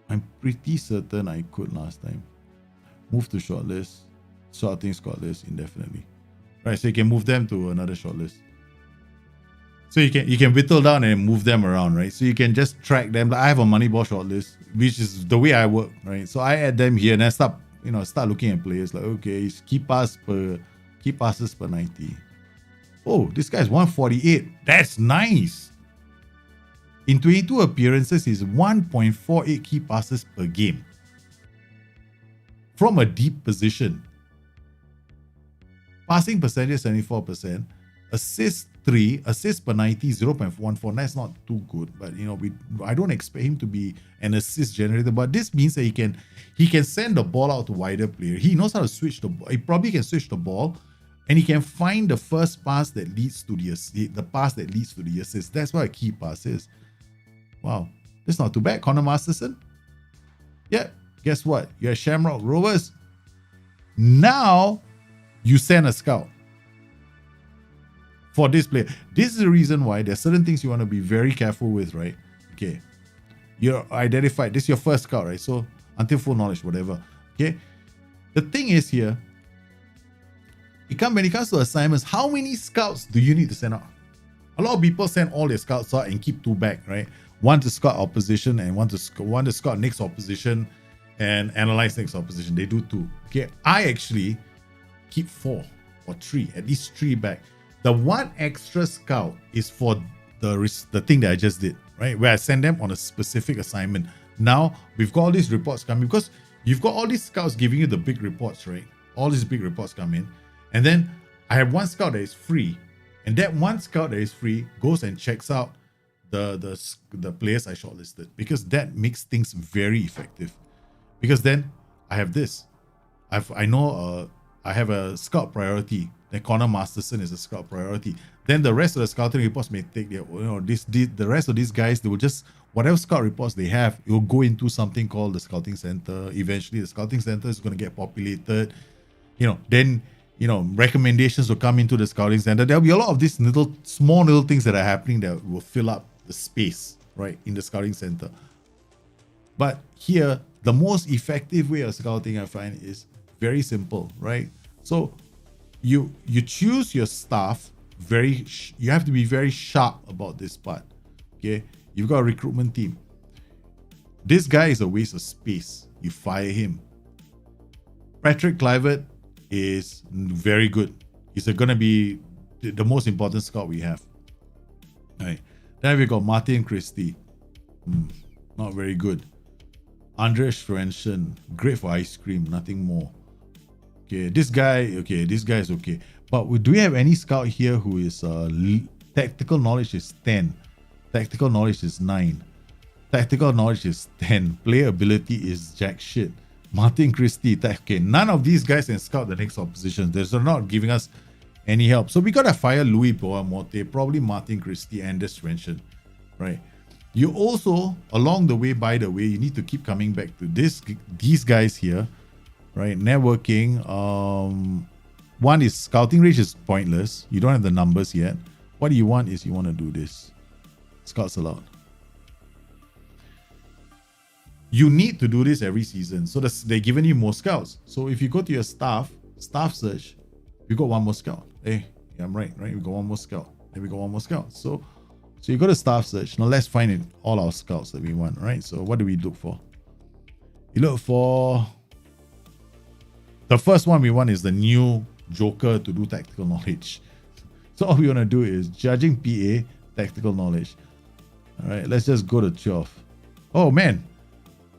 I'm pretty certain I could last time. Move to shortlist, sorting squad list indefinitely. Right, so you can move them to another shortlist. So you can whittle down and move them around, right? So you can just track them. I have a Moneyball shortlist, which is the way I work, right? So I add them here and I start looking at players like, okay, it's key passes per 90. Oh, this guy's 148. That's nice. In 22 appearances, he's 1.48 key passes per game. From a deep position. Passing percentage 74%. Assists 3. Assists per 90, 0.14. That's not too good. But I don't expect him to be an assist generator. But this means that he can send the ball out to wider player. He knows how to switch the ball. He probably can switch the ball. And he can find the first pass that leads to the pass that leads to the assist. That's what a key pass is. Wow, that's not too bad. Connor Masterson. Yeah, guess what? You're Shamrock Rovers. Now you send a scout for this player. This is the reason why there's certain things you want to be very careful with, right? Okay, you're identified. This is your first scout, right? So until full knowledge, whatever. Okay, the thing is here. When it comes to assignments, how many scouts do you need to send out? A lot of people send all their scouts out and keep 2 back, right? One to scout opposition and one to scout next opposition and analyze next opposition. They do 2. Okay, I actually keep 4 or 3, at least 3 back. The one extra scout is for the thing that I just did, right? Where I send them on a specific assignment. Now we've got all these reports coming because you've got all these scouts giving you the big reports, right? All these big reports come in. And then I have one scout that is free, and that one scout that is free goes and checks out the players I shortlisted, because that makes things very effective. Because then I have this, I have a scout priority. Then Connor Masterson is a scout priority. Then the rest of the scouting reports may take their, the rest of these guys, they will just, whatever scout reports they have, it will go into something called the scouting center. Eventually, the scouting center is going to get populated. Then recommendations will come into the scouting center. There'll be a lot of these small little things that are happening that will fill up the space, right, in the scouting center. But here, the most effective way of scouting, I find, is very simple, right? So you choose your staff you have to be very sharp about this part. Okay, you've got a recruitment team. This guy is a waste of space. You fire him. Patrick Kluivert is very good. He's going to be the most important scout we have. All right. Then we got Martin Christie. Not very good. Andreas Svensson, great for ice cream, nothing more. Okay, this guy is okay. But do we have any scout here who is tactical knowledge is 10, tactical knowledge is 9, tactical knowledge is 10, player ability is jack shit. Martin Christie, okay, none of these guys can scout the next opposition. They're not giving us any help. So we gotta fire Louis Boamote, probably Martin Christie and Svensson, right? You also, along the way, by the way, you need to keep coming back to these guys here, right? Networking. One is scouting range is pointless. You don't have the numbers yet. What you want is you want to do this. Scouts allowed. You need to do this every season. So they're giving you more scouts. So if you go to your staff search, you got one more scout. Hey, yeah, I'm right? We got one more scout. Then we got one more scout. So you go to staff search. Now let's find all our scouts that we want, right? So what do we look for? You look for, the first one we want is the new Joker to do tactical knowledge. So all we want to do is judging PA, tactical knowledge. All right, let's just go to 12. Oh man,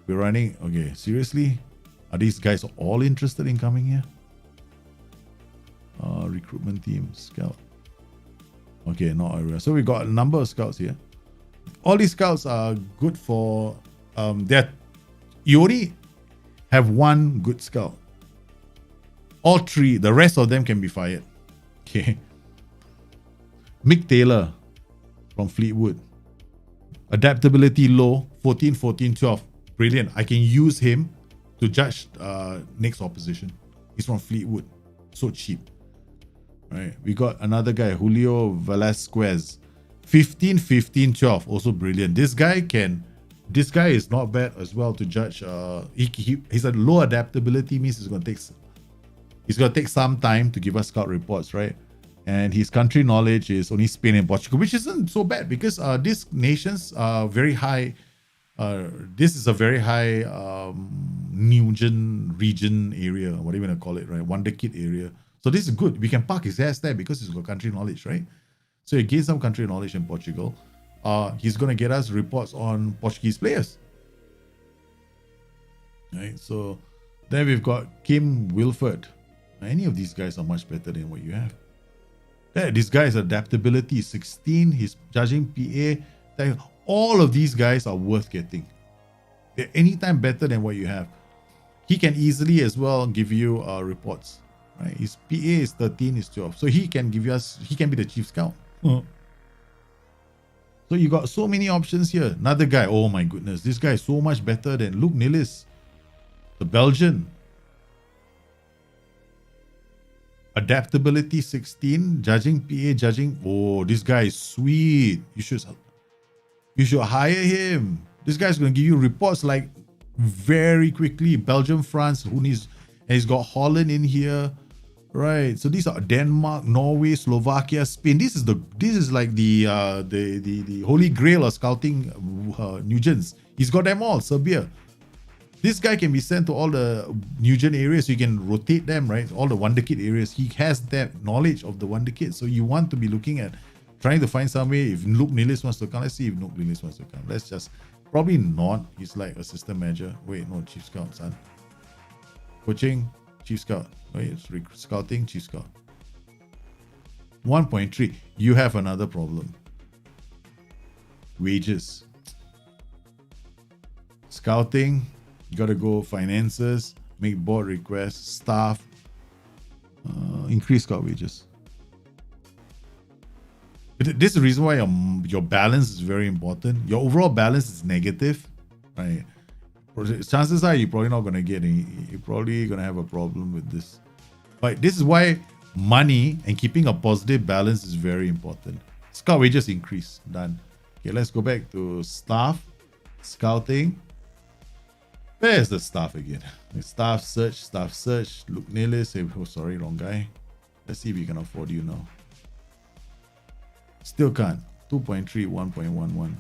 we're running. Okay, seriously? Are these guys all interested in coming here? Recruitment team, scout. Okay, not area. So we got a number of scouts here. All these scouts are good for that. You only have one good scout. All three, the rest of them can be fired. Okay. Mick Taylor from Fleetwood. Adaptability low, 14, 14, 12. Brilliant. I can use him to judge next opposition. He's from Fleetwood. So cheap. Right. We got another guy, Julio Velasquez. 15, 15, 12. Also brilliant. This guy is not bad as well to judge. He's a low adaptability, means he's gonna take some time to give us scout reports, right? And his country knowledge is only Spain and Portugal, which isn't so bad because these nations are very high. This is a very high Nugent region area, whatever you want to call it, right? Wonder Kid area. So this is good. We can park his ass there because he's got country knowledge, right? So he gains some country knowledge in Portugal. He's going to get us reports on Portuguese players. Right? So then we've got Kim Wilford. Any of these guys are much better than what you have. This guy's adaptability is 16. He's judging PA. All of these guys are worth getting. They're anytime better than what you have. He can easily as well give you reports. Right? His PA is 13, is 12. So he can give us, he can be the chief scout. So you got so many options here. Another guy, oh my goodness, this guy is so much better than Luke Nillis, the Belgian. Adaptability 16, judging PA, judging. Oh, this guy is sweet. You should hire him. This guy's gonna give you reports like very quickly. Belgium, France, who needs, and he's got Holland in here. Right, so these are Denmark, Norway, Slovakia, Spain. This is like the holy grail of scouting Nugents. He's got them all. Serbia. This guy can be sent to all the Nugent areas. So you can rotate them, right? All the Wonder Kid areas. He has that knowledge of the Wonder Kid. So you want to be looking at trying to find some way. If Luke Nillis wants to come, let's see if Luke Nillis wants to come. Let's just probably not. He's like assistant manager. Wait, no, chief scout, son. Coaching, chief scout. Wait, it's scouting, chief scout. 1.3. You have another problem. Wages. Scouting, you gotta go finances, make board requests, staff, increase scout wages. This is the reason why your balance is very important. Your overall balance is negative, right? Chances are you're probably not going to get any. You're probably going to have a problem with this. But this is why money and keeping a positive balance is very important. Scout wages increase. Done. Okay, let's go back to staff, scouting. Where's the staff again? Staff search. Luke Nillis. Oh, sorry, wrong guy. Let's see if we can afford you now. Still can't. 2.3, 1.11.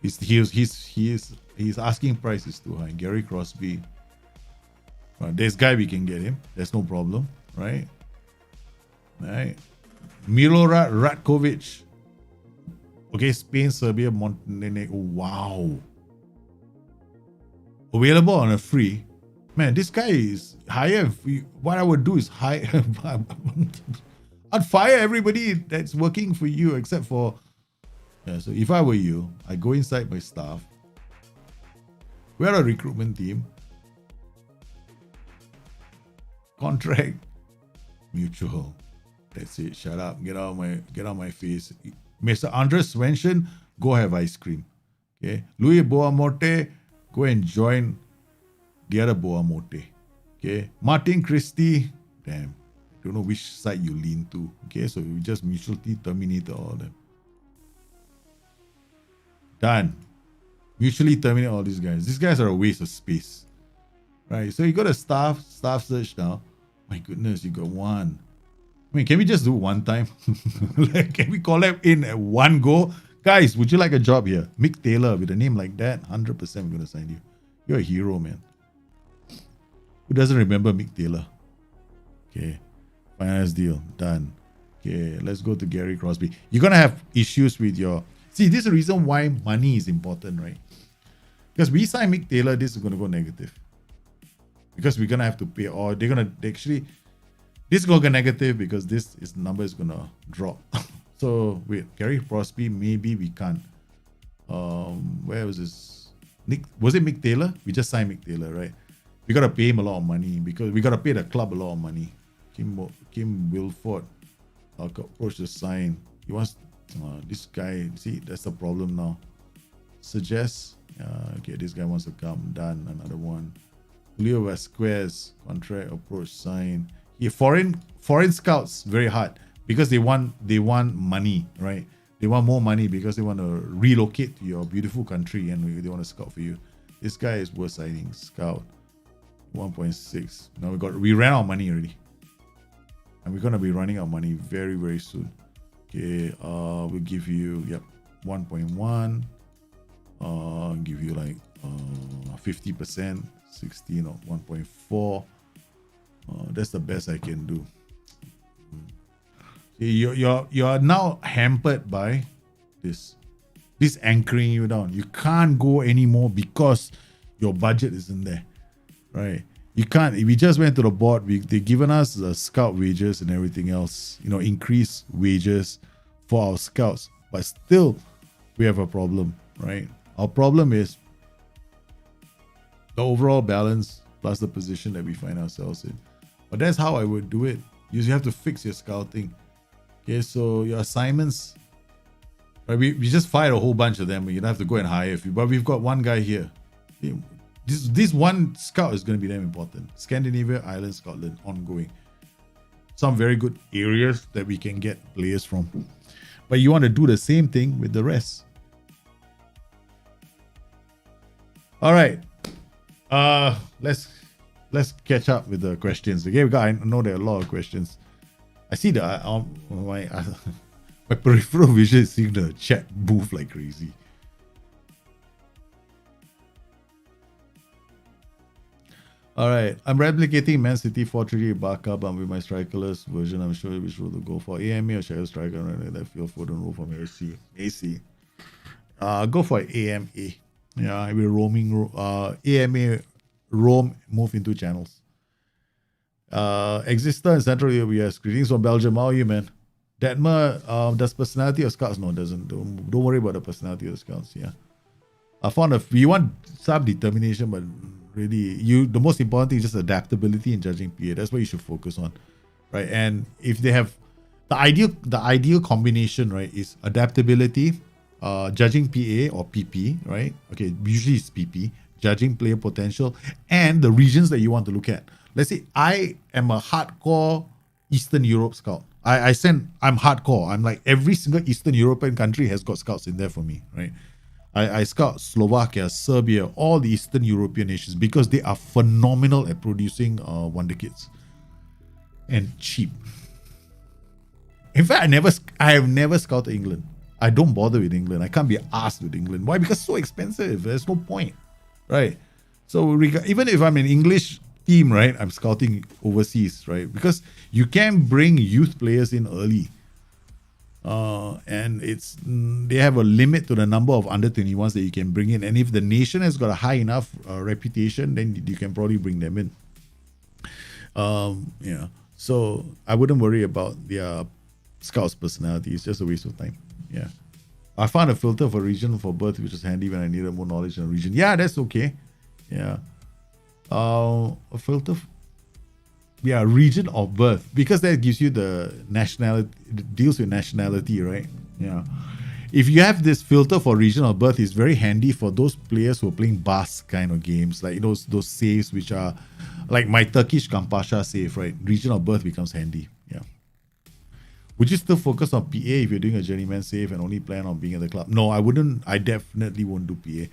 His asking price is too high. Gary Crosby. This guy we can get him. There's no problem, right? Right. Milorad Ratkovic. Okay, Spain, Serbia, Montenegro. Wow. Available on a free. Man, this guy is higher. What I would do is hire. I'd fire everybody that's working for you except for. Yeah, so if I were you, I go inside my staff. We're a recruitment team. Contract. Mutual. That's it. Shut up. Get out of my face. Mr. Andres Svensson, go have ice cream. Okay. Louis Boamorte, go and join the other Boamorte. Okay. Martin Christie, damn. Don't know which side you lean to. Okay, so we just mutually terminate all of them. Done. Mutually terminate all these guys. These guys are a waste of space. Right, so you got a staff search now. My goodness, you got one. I mean, can we just do one time? Like, can we call them in at one go? Guys, would you like a job here? Mick Taylor with a name like that, 100% we're going to sign you. You're a hero, man. Who doesn't remember Mick Taylor? Okay. Finance deal. Done. Okay, let's go to Gary Crosby. You're gonna have issues with your. See, this is the reason why money is important, right? Because we sign Mick Taylor, this is gonna go negative. Because we're gonna have to pay, or they're gonna actually. This is gonna go negative because number is gonna drop. So wait, Gary Crosby, maybe we can't. Where was this? Was it Mick Taylor? We just signed Mick Taylor, right? We gotta pay him a lot of money because we gotta pay the club a lot of money. Kim Wilford, approach the sign. He wants this guy. See, that's the problem now. Suggest. Okay, this guy wants to come. Done. Another one. Julio Vasquez, contract approach sign. Yeah, foreign scouts very hard because they want money, right? They want more money because they want to relocate to your beautiful country and they want to scout for you. This guy is worth signing. Scout 1.6. Now we ran out of money already, and we're gonna be running out of money very very soon. Okay, we'll give you 1.1. Give you like 50%, 16 or 1.4. That's the best I can do. You're now hampered by this anchoring you down. You can't go anymore because your budget isn't there, right? You can't. We just went to the board. They've given us the scout wages and everything else. Increase wages for our scouts, but still we have a problem, right? Our problem is the overall balance plus the position that we find ourselves in. But that's how I would do it. You have to fix your scouting. Okay, so your assignments, right? We just fired a whole bunch of them. You don't have to go and hire a few, but we've got one guy here. This one scout is going to be damn important. Scandinavia, Ireland, Scotland, ongoing. Some very good areas that we can get players from. But you want to do the same thing with the rest. All right. Let's catch up with the questions. Okay, I know there are a lot of questions. I see my peripheral vision is seeing the chat move like crazy. All right, I'm replicating Man City 4-3 Barca, but with my strikerless version, I'm sure which will go for AMA or shadow striker. That feel for the roll from AC. Go for AMA. Yeah, we're roaming. AMA roam move into channels. Exister in Central US. Greetings from Belgium. How are you, man? Detmer, does personality of scouts? No, it doesn't. Don't worry about the personality of the scouts. Yeah, I found we want some determination, but really, the most important thing is just adaptability in judging PA. That's what you should focus on, right? And if they have the ideal combination, right, is adaptability, judging PA or PP, right? Okay, usually it's PP, judging player potential, and the regions that you want to look at. Let's say I am a hardcore Eastern Europe scout. I'm hardcore. I'm like every single Eastern European country has got scouts in there for me, right? I scout Slovakia, Serbia, all the Eastern European nations because they are phenomenal at producing wonder kids and cheap. In fact, I have never scouted England. I don't bother with England. I can't be asked with England. Why? Because it's so expensive. There's no point, right? So even if I'm an English team, right, I'm scouting overseas, right? Because you can bring youth players in early. And they have a limit to the number of under 21s that you can bring in. And if the nation has got a high enough reputation, then you can probably bring them in. Yeah. So I wouldn't worry about their scouts' personality. It's just a waste of time. Yeah. I found a filter for region for birth, which is handy when I needed more knowledge in a region. Yeah, that's okay. Yeah. A filter. Yeah, region of birth, because that gives you the nationality, deals with nationality, right? Yeah. If you have this filter for region of birth, it's very handy for those players who are playing bus kind of games, like those saves which are like my Turkish Kampasha save, right? Region of birth becomes handy. Yeah. Would you still focus on PA if you're doing a journeyman save and only plan on being at the club? No, I wouldn't. I definitely won't do PA.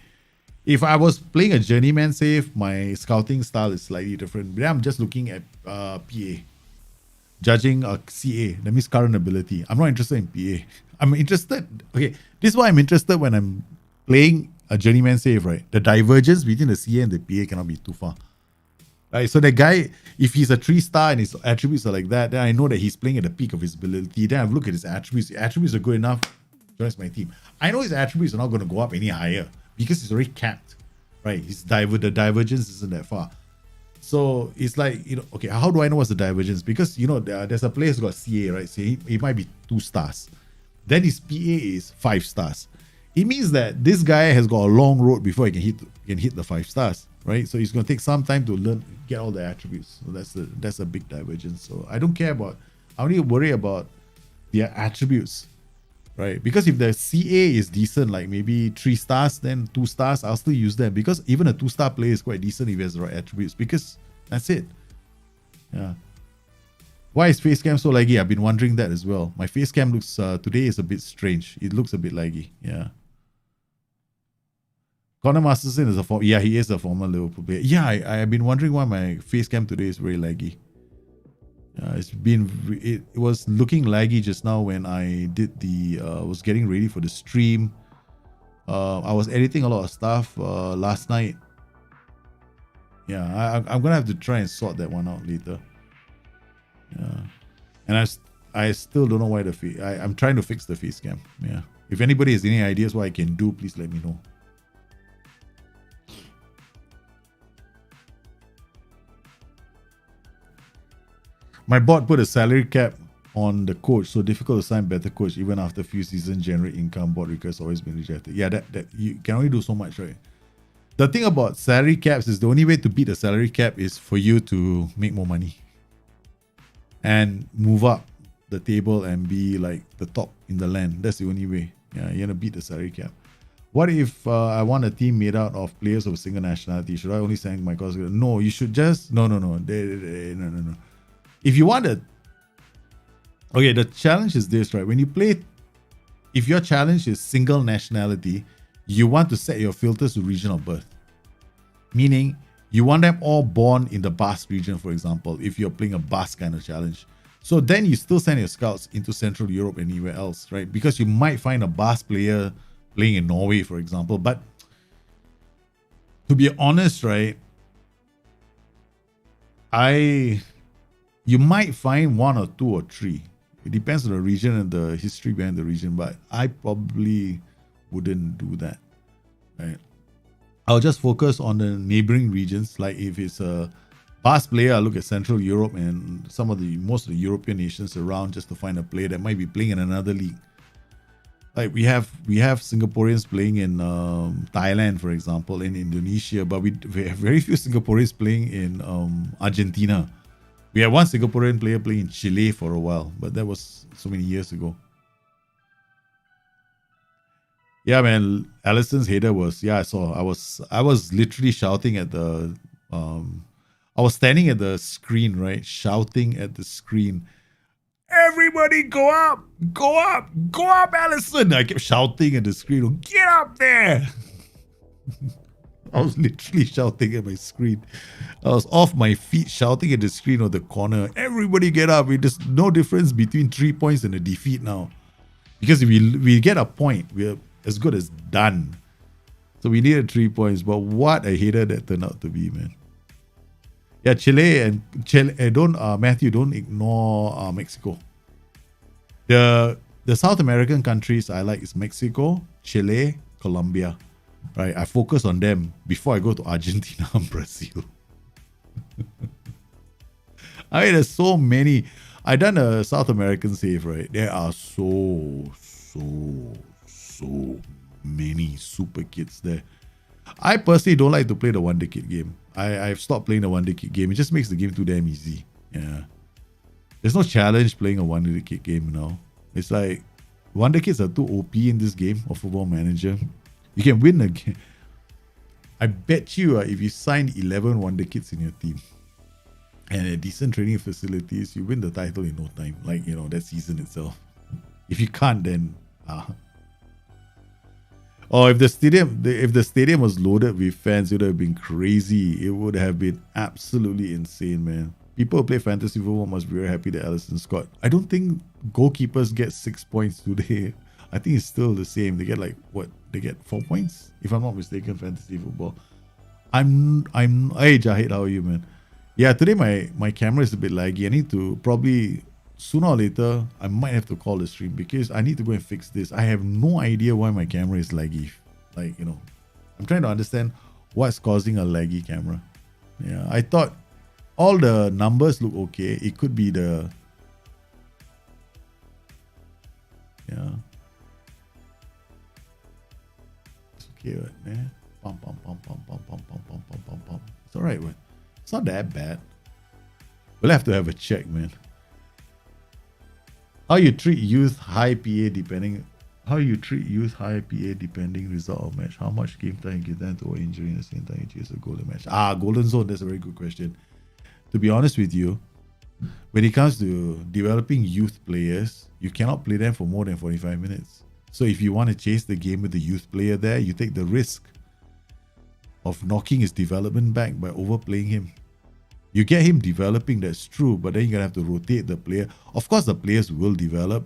If I was playing a journeyman save, my scouting style is slightly different. But I'm just looking at PA. Judging a CA, that means current ability. I'm not interested in PA. I'm interested. Okay, this is why I'm interested when I'm playing a journeyman save, right? The divergence between the CA and the PA cannot be too far. Right, so the guy, if he's a 3-star and his attributes are like that, then I know that he's playing at the peak of his ability. Then I look at his attributes. The attributes are good enough. Joins my team. I know his attributes are not going to go up any higher because he's already capped. Right, the divergence isn't that far. So it's like, okay, how do I know what's the divergence? Because there's a player who's got CA, right? So he might be 2 stars. Then his PA is 5 stars. It means that this guy has got a long road before he can hit the 5 stars, right? So he's going to take some time to get all the attributes. So that's a big divergence. So I only worry about their attributes, right? Because if the CA is decent, like maybe 3 stars, then 2 stars, I'll still use them, because even a 2-star player is quite decent if he has the right attributes, because that's it. Yeah. Why is face cam so laggy? I've been wondering that as well. My face cam looks today is a bit strange. It looks a bit laggy. Yeah. Conor Masterson is he is a former Liverpool player. Yeah, I've been wondering why my face cam today is very laggy. It was looking laggy just now when I did was getting ready for the stream. I was editing a lot of stuff last night. Yeah, I'm gonna have to try and sort that one out later. Yeah, and I still don't know why I'm trying to fix the face cam. Yeah, if anybody has any ideas what I can do, please let me know. My bot put a salary cap on the coach, so difficult to sign better coach even after a few seasons generate income. Bot request always been rejected. Yeah, that you can only do so much, right? The thing about salary caps is the only way to beat a salary cap is for you to make more money and move up the table and be like the top in the land. That's the only way. Yeah, you're gonna beat the salary cap. What if I want a team made out of players of a single nationality? Should I only sign my course? No, you should just no. If you want it, okay, the challenge is this, right? When you play, if your challenge is single nationality, you want to set your filters to region of birth. Meaning, you want them all born in the Basque region, for example, if you're playing a Basque kind of challenge. So then you still send your scouts into Central Europe and anywhere else, right? Because you might find a Basque player playing in Norway, for example. But to be honest, right, you might find 1 or 2 or 3. It depends on the region and the history behind the region, but I probably wouldn't do that, right? I'll just focus on the neighboring regions. Like if it's a Basque player, I'll look at Central Europe and most of the European nations around just to find a player that might be playing in another league. Like we have Singaporeans playing in Thailand, for example, in Indonesia, but we have very few Singaporeans playing in Argentina. We had one Singaporean player playing in Chile for a while, but that was so many years ago. Yeah, man, Allison's header was, I saw. I was literally shouting at the I was standing at the screen, right? Shouting at the screen. Everybody go up, go up, go up, Allison. I kept shouting at the screen, get up there. I was literally shouting at my screen. I was off my feet shouting at the screen of the corner. Everybody get up. There's no difference between 3 points and a defeat now. Because if we get a point, we're as good as done. So we needed 3 points. But what a hater that turned out to be, man. Yeah, Chile, Matthew, don't ignore Mexico. The South American countries I like is Mexico, Chile, Colombia. Right, I focus on them before I go to Argentina and Brazil. I mean, there's so many. I done a South American save, right? There are so many super kids there. I personally don't like to play the Wonder Kid game. I've stopped playing the Wonder Kid game. It just makes the game too damn easy. Yeah. There's no challenge playing a Wonder Kid game now. It's like Wonder Kids are too OP in this game of Football Manager. You can win a game. I bet you if you sign 11 Wonder Kids in your team and a decent training facilities, you win the title in no time. Like, that season itself. If you can't, then or if the stadium was loaded with fans, it would have been crazy. It would have been absolutely insane, man. People who play fantasy football must be very happy that Alisson scored. I don't think goalkeepers get 6 points today. I think it's still the same. They get they get 4 points, if I'm not mistaken, fantasy football. Hey Jahid, how are you, man? Yeah, today my camera is a bit laggy. I need to probably sooner or later I might have to call the stream because I need to go and fix this. I have no idea why my camera is laggy. Like, you know, I'm trying to understand what's causing a laggy camera. Yeah, I thought all the numbers look okay. It could be the it's okay, right? Yeah. Pum, pum, pum, pum, pum, pum, pum, pum, pum, pum, pum. It's alright, man. It's not that bad. We'll have to have a check, man. How you treat youth high PA depending result of match. How much game time you give them to injury in the same time you chase a golden match? Golden zone, that's a very good question. To be honest with you, when it comes to developing youth players, you cannot play them for more than 45 minutes. So if you want to chase the game with the youth player there, you take the risk of knocking his development back by overplaying him. You get him developing, that's true, but then you're going to have to rotate the player. Of course, the players will develop.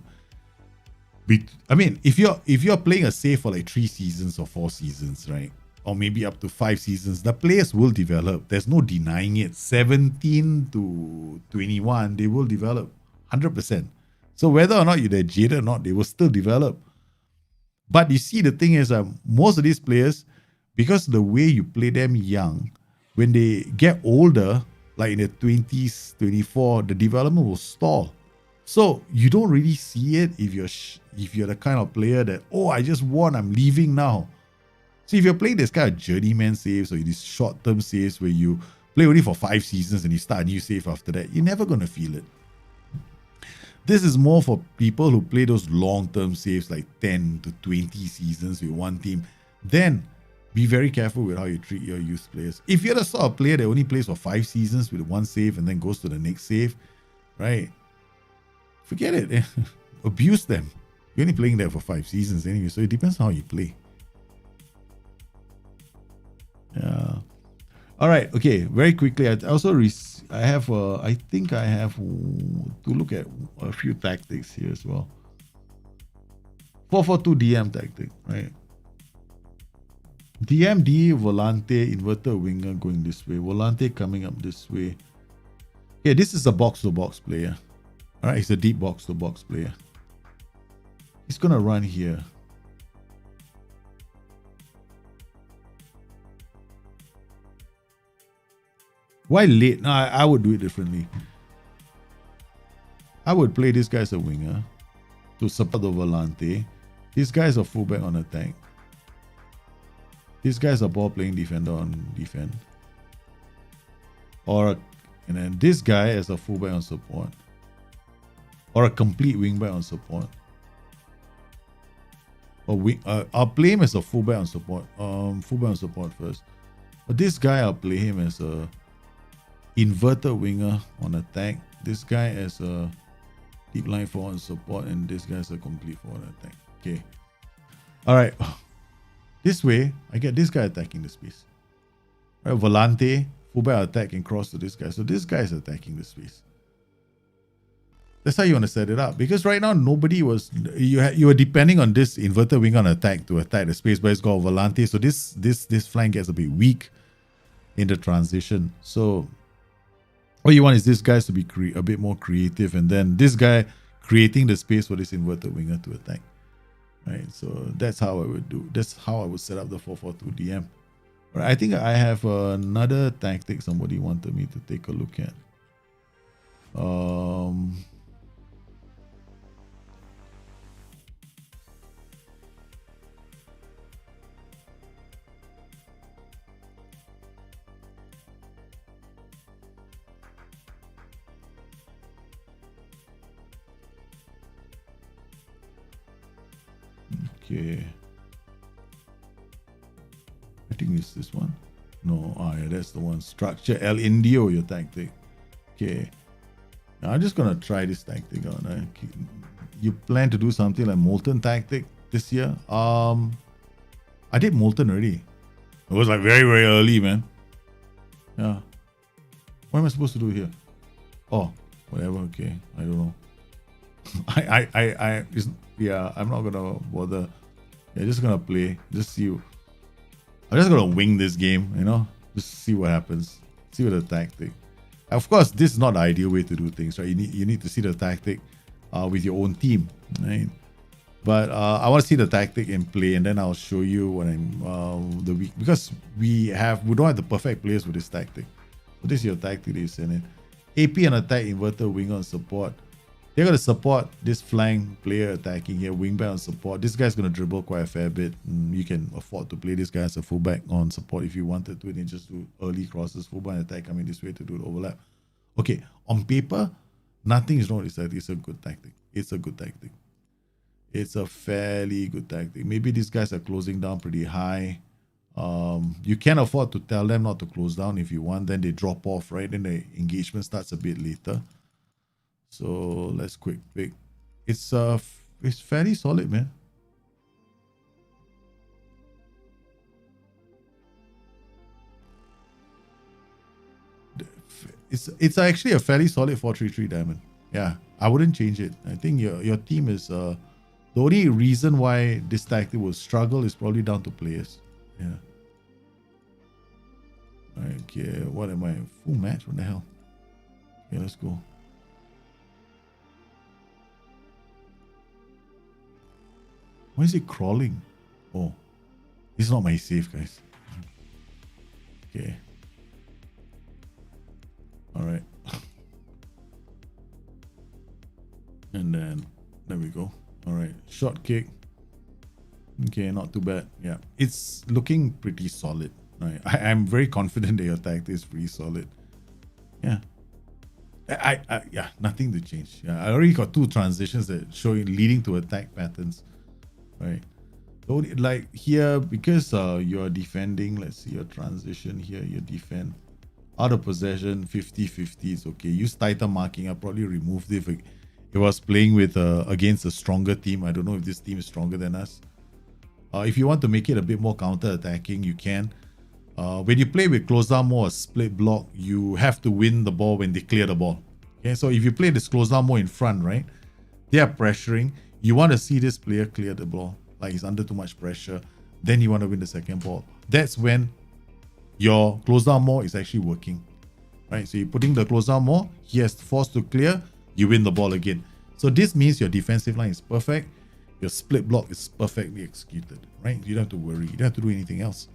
I mean, if you're playing a save for like 3 seasons or 4 seasons, right? Or maybe up to 5 seasons, the players will develop. There's no denying it. 17 to 21, they will develop 100%. So whether or not they're jaded or not, they will still develop. But you see, the thing is, most of these players, because the way you play them young, when they get older, like in their 20s, 24, the development will stall. So you don't really see it if you're the kind of player that, I just won, I'm leaving now. So if you're playing this kind of journeyman saves or these short-term saves where you play only for 5 seasons and you start a new save after that, you're never going to feel it. This is more for people who play those long-term saves like 10 to 20 seasons with one team. Then be very careful with how you treat your youth players. If you're the sort of player that only plays for 5 seasons with one save and then goes to the next save, right? Forget it. Abuse them. You're only playing there for 5 seasons anyway, so it depends on how you play. Yeah. All right. Okay. Very quickly, I think I have to look at a few tactics here as well. 4-4-2 DM tactic, right? DMD, Volante, inverter winger going this way. Volante coming up this way. Okay, this is a box-to-box player. All right, he's a deep box-to-box player. He's going to run here. Why late? No, I would do it differently. I would play this guy as a winger to support the Volante. This guy is a fullback on attack. This guy is a ball playing defender on defense. And then this guy as a fullback on support. Or a complete wingback on support. I'll play him as a fullback on support. Fullback on support first. But this guy, I'll play him as a inverted winger on attack. This guy as a deep line forward on support, and this guy as a complete forward on attack. Okay. All right. This way, I get this guy attacking the space. Right, Volante, fullback attack and cross to this guy. So this guy is attacking the space. That's how you want to set it up. Because right now, nobody was... You were depending on this inverted wing on attack to attack the space, but it's got Volante. So this flank gets a bit weak in the transition. So what you want is this guy to be a bit more creative, and then this guy creating the space for this inverted winger to attack. Right, so that's how I would do. That's how I would set up the 4-4-2 DM. Right, I think I have another tactic somebody wanted me to take a look at. Okay. I think it's this one. No, yeah, that's the one. Structure El Indio, your tactic. Okay. Now I'm just gonna try this tactic out. You plan to do something like Molten tactic this year? I did Molten already. It was like very, very early, man. Yeah. What am I supposed to do here? Oh, whatever. Okay, I don't know. I'm not gonna bother. Yeah, just gonna play. Just see. I'm just gonna wing this game, you know. Just see what happens. See what the tactic. Of course, this is not the ideal way to do things, right? You need to see the tactic with your own team, right? But I want to see the tactic in play, and then I'll show you when I'm the week, because we don't have the perfect players with this tactic. So this is your tactic that you send in. AP and attack, inverter, winger on support. They're going to support this flank player attacking here, wingback on support. This guy's going to dribble quite a fair bit. You can afford to play this guy as a fullback on support if you wanted to, and then just do early crosses, fullback and attack coming this way to do the overlap. Okay, on paper, nothing is wrong with this tactic. It's a good tactic. It's a good tactic. It's a fairly good tactic. Maybe these guys are closing down pretty high. You can afford to tell them not to close down if you want. Then they drop off, right? Then the engagement starts a bit later. So let's quick pick. It's fairly solid, man. It's actually a fairly solid 4-3-3 diamond. Yeah, I wouldn't change it. I think your team is the only reason why this tactic will struggle is probably down to players. Yeah. Okay, what am I? Full match? What the hell? Okay, let's go. Why is it crawling? Oh, this is not my save, guys. Okay. All right. And then there we go. All right, short kick. Okay, not too bad. Yeah, it's looking pretty solid. Right, I'm very confident that your tactic is pretty solid. Yeah. Yeah, nothing to change. Yeah, I already got two transitions that show leading to attack patterns. Right. So like here, because you're defending, let's see your transition here, you defend. Out of possession, 50-50 is okay. Use tighter marking. I probably removed it if it was playing with against a stronger team. I don't know if this team is stronger than us. If you want to make it a bit more counter-attacking, you can. When you play with close down more, a split block, you have to win the ball when they clear the ball. Okay, so if you play this close down more in front, right, they are pressuring. You want to see this player clear the ball, like he's under too much pressure. Then you want to win the second ball. That's when your close down more is actually working, right? So you're putting the close down more, he has forced to clear, you win the ball again. So this means your defensive line is perfect, your split block is perfectly executed, right? You don't have to worry, you don't have to do anything else.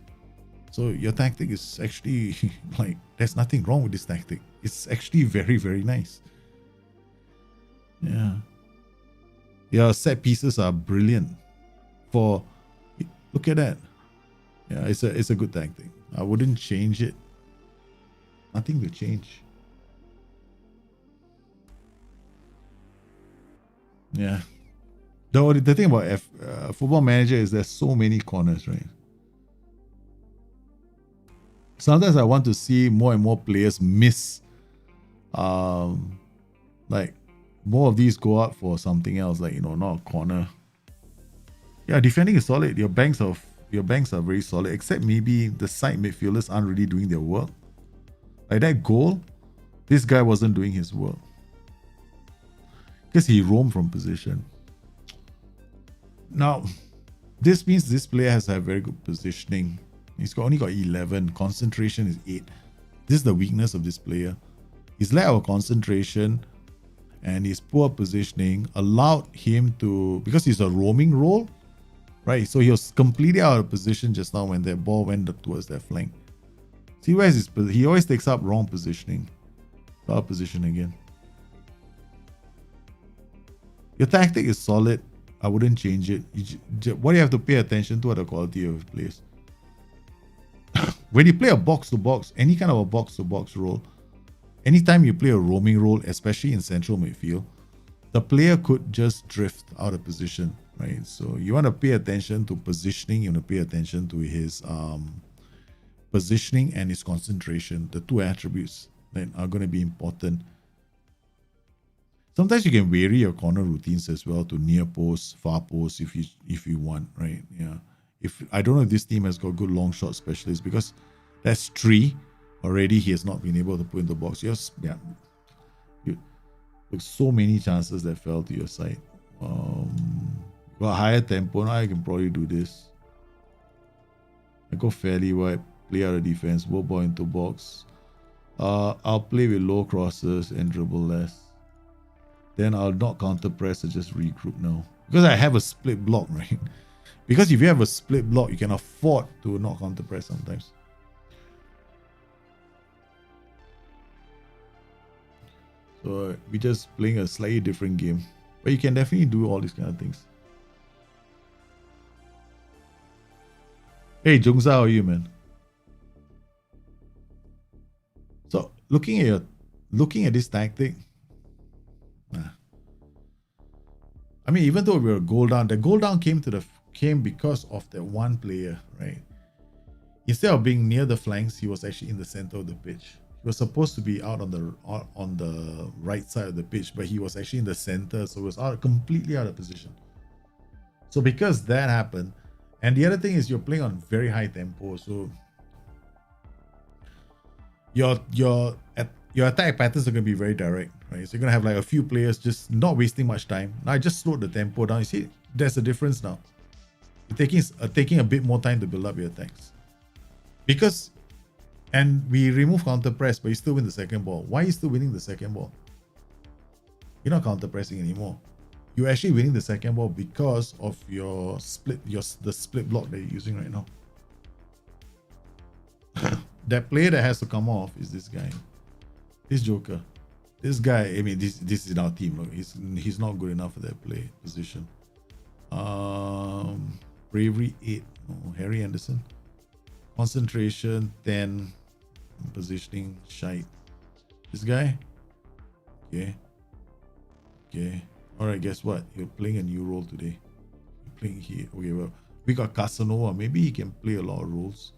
So your tactic is actually like, there's nothing wrong with this tactic. It's actually very, very nice. Yeah. Your set pieces are brilliant. Look at that. Yeah, it's a good tactic. I wouldn't change it. Nothing to change. Yeah. The thing about Football Manager is there's so many corners, right? Sometimes I want to see more and more players miss, like more of these go out for something else, like, not a corner. Yeah, defending is solid. Your banks are very solid, except maybe the side midfielders aren't really doing their work. Like that goal, this guy wasn't doing his work because he roamed from position. Now, this means this player has to have very good positioning. He's only got 11. Concentration is 8. This is the weakness of this player. His lack of concentration and his poor positioning allowed him to, because he's a roaming role, right? So he was completely out of position just now when that ball went up towards that flank. See where is his, he always takes up wrong positioning. Out of position again. Your tactic is solid. I wouldn't change it. What you have to pay attention to are the quality of players. When you play a box-to-box, any kind of a box-to-box role, anytime you play a roaming role, especially in central midfield, the player could just drift out of position, right? So you want to pay attention to positioning, you want to pay attention to his positioning and his concentration, the two attributes that are going to be important. Sometimes you can vary your corner routines as well to near post, far post if you want, right? Yeah. I don't know if this team has got good long shot specialists, because that's 3 already he has not been able to put in the box. There's so many chances that fell to your side. Got higher tempo. Now I can probably do this. I go fairly wide, play out of defense, work ball into box. I'll play with low crosses and dribble less. Then I'll not counter press and just regroup now. Because I have a split block, right? Because if you have a split block, you can afford to not counter press sometimes. So we're just playing a slightly different game. But you can definitely do all these kind of things. Hey, Jungza, how are you, man? So looking at this tactic, I mean, even though we were goal down, the goal down came because of that one player, right? Instead of being near the flanks, he was actually in the center of the pitch. He was supposed to be out on the right side of the pitch, but he was actually in the center, so it was completely out of position. So because that happened, and the other thing is you're playing on very high tempo, so your attack patterns are going to be very direct, right? So you're going to have like a few players just not wasting much time. Now I just slowed the tempo down. You see, there's a difference now. You're taking a bit more time to build up your attacks. And we remove counter press, but you still win the second ball. Why are you still winning the second ball? You're not counter pressing anymore. You're actually winning the second ball because of the split block that you're using right now. That player that has to come off is this guy, this Joker. This guy, I mean, this is in our team. Look, he's not good enough for that play position. Bravery 8. Oh, Harry Anderson. Concentration 10. Positioning shite. This guy. Okay. All right. Guess what? You're playing a new role today. You're playing here. Okay. Well, we got Casanova. Maybe he can play a lot of roles.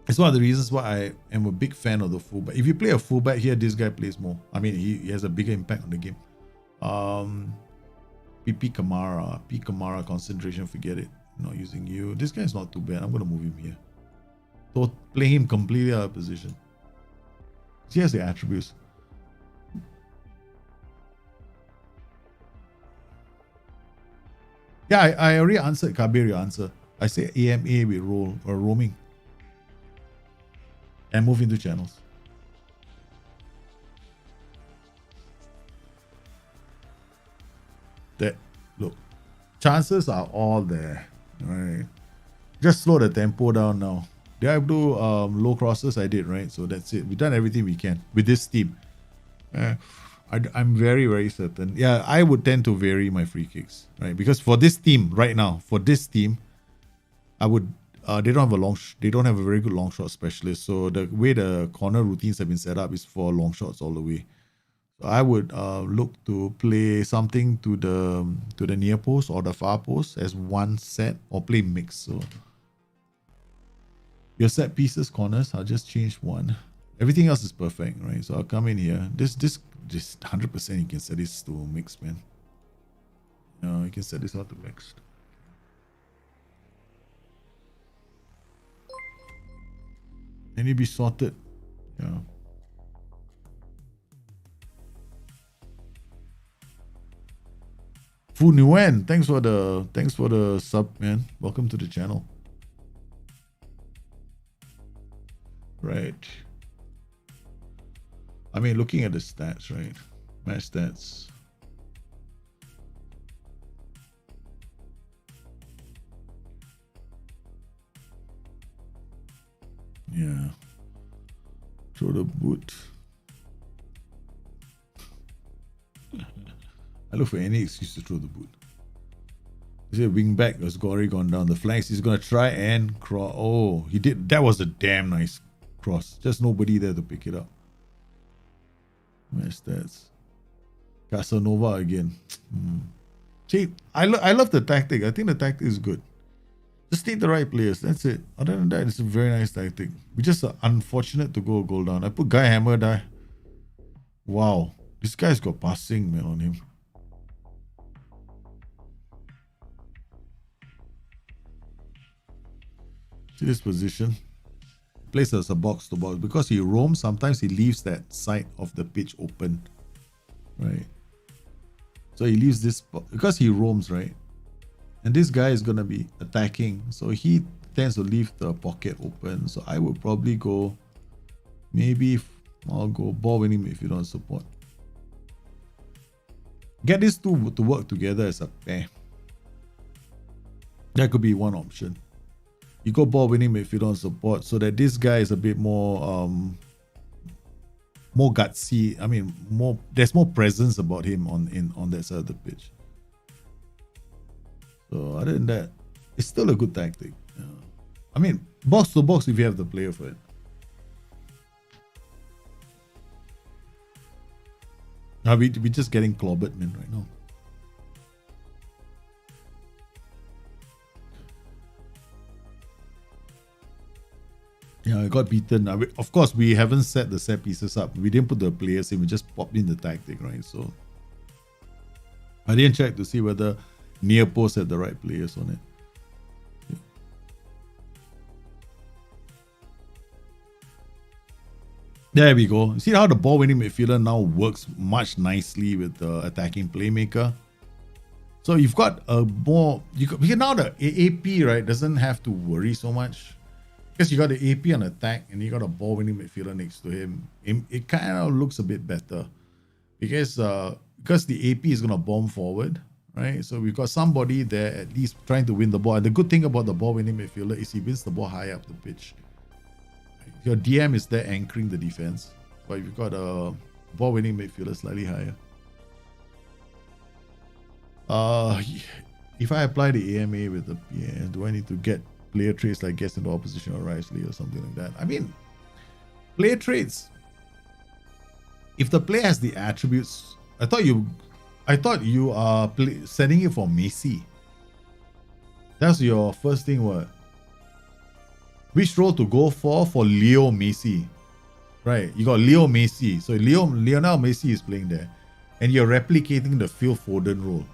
It's one of the reasons why I am a big fan of the fullback. If you play a fullback here, this guy plays more. I mean, he has a bigger impact on the game. P Kamara, concentration, forget it. Not using you. This guy's not too bad. I'm going to move him here. So play him completely out of position. He has the attributes. Yeah, I already answered Kabir your answer. I say AMA with roll or roaming. And move into channels. That look, chances are all there. Right. Just slow the tempo down now. Did I do low crosses? I did, right? So that's it. We've done everything we can with this team. I'm very, very certain. Yeah, I would tend to vary my free kicks, right? Because for this team right now, I would. They don't have a very good long shot specialist. So the way the corner routines have been set up is for long shots all the way. So I would look to play something to the near post or the far post as one set, or play mix. So your set pieces, corners, I'll just change one. Everything else is perfect, right? So I'll come in here. This 100% you can set this to mix, man. You can set this out to mixed. And it'll be sorted. Yeah. Fu Nguyen, thanks for the sub, man. Welcome to the channel. Right. I mean, looking at the stats, right? Match stats. Yeah. Throw the boot. I look for any excuse to throw the boot. He said wing back has already gone down the flanks. He's gonna try and cross. Oh, he did. That was a damn nice cross. Just nobody there to pick it up. Match stats. Casanova again. See, I love the tactic. I think the tactic is good. Just need the right players. That's it. Other than that, it's a very nice tactic. We just are unfortunate to go a goal down. I put Guy Hammer there. Wow. This guy's got passing, man, on him. See this position? Plays as a box to box. Because he roams, sometimes he leaves that side of the pitch open. Right? So he leaves this, because he roams, right? And this guy is going to be attacking. So he tends to leave the pocket open. So I would probably go Maybe I'll go ball winning midfielder on support. Get these two to work together as a pair. That could be one option. You go ball winning midfielder on support so that this guy is a bit more gutsy. I mean, there's more presence about him on that side of the pitch. So other than that, it's still a good tactic. I mean, box to box if you have the player for it. We're just getting clobbered, man, right now. Yeah, I got beaten. Of course, we haven't set the set pieces up. We didn't put the players in. We just popped in the tactic, right? So I didn't check to see whether near post had the right players on it. Yeah. There we go. See how the ball winning midfielder now works much nicely with the attacking playmaker. So you've got a more, because now the AP, right, doesn't have to worry so much. Because you got the AP on attack and you got a ball winning midfielder next to him. It kind of looks a bit better. Because the AP is going to bomb forward, right? So we've got somebody there at least trying to win the ball. And the good thing about the ball winning midfielder is he wins the ball high up the pitch. Your DM is there anchoring the defense. But you've got a ball winning midfielder slightly higher. If I apply the AMA with the PA, do I need to get player traits like gets into opposition or Risley or something like that? I mean, player traits, if the player has the attributes, I thought you are setting it for Messi. That's your first thing. What? Which role to go for Leo Messi? Right, you got Leo Messi. So Lionel Messi is playing there, and you're replicating the Phil Foden role.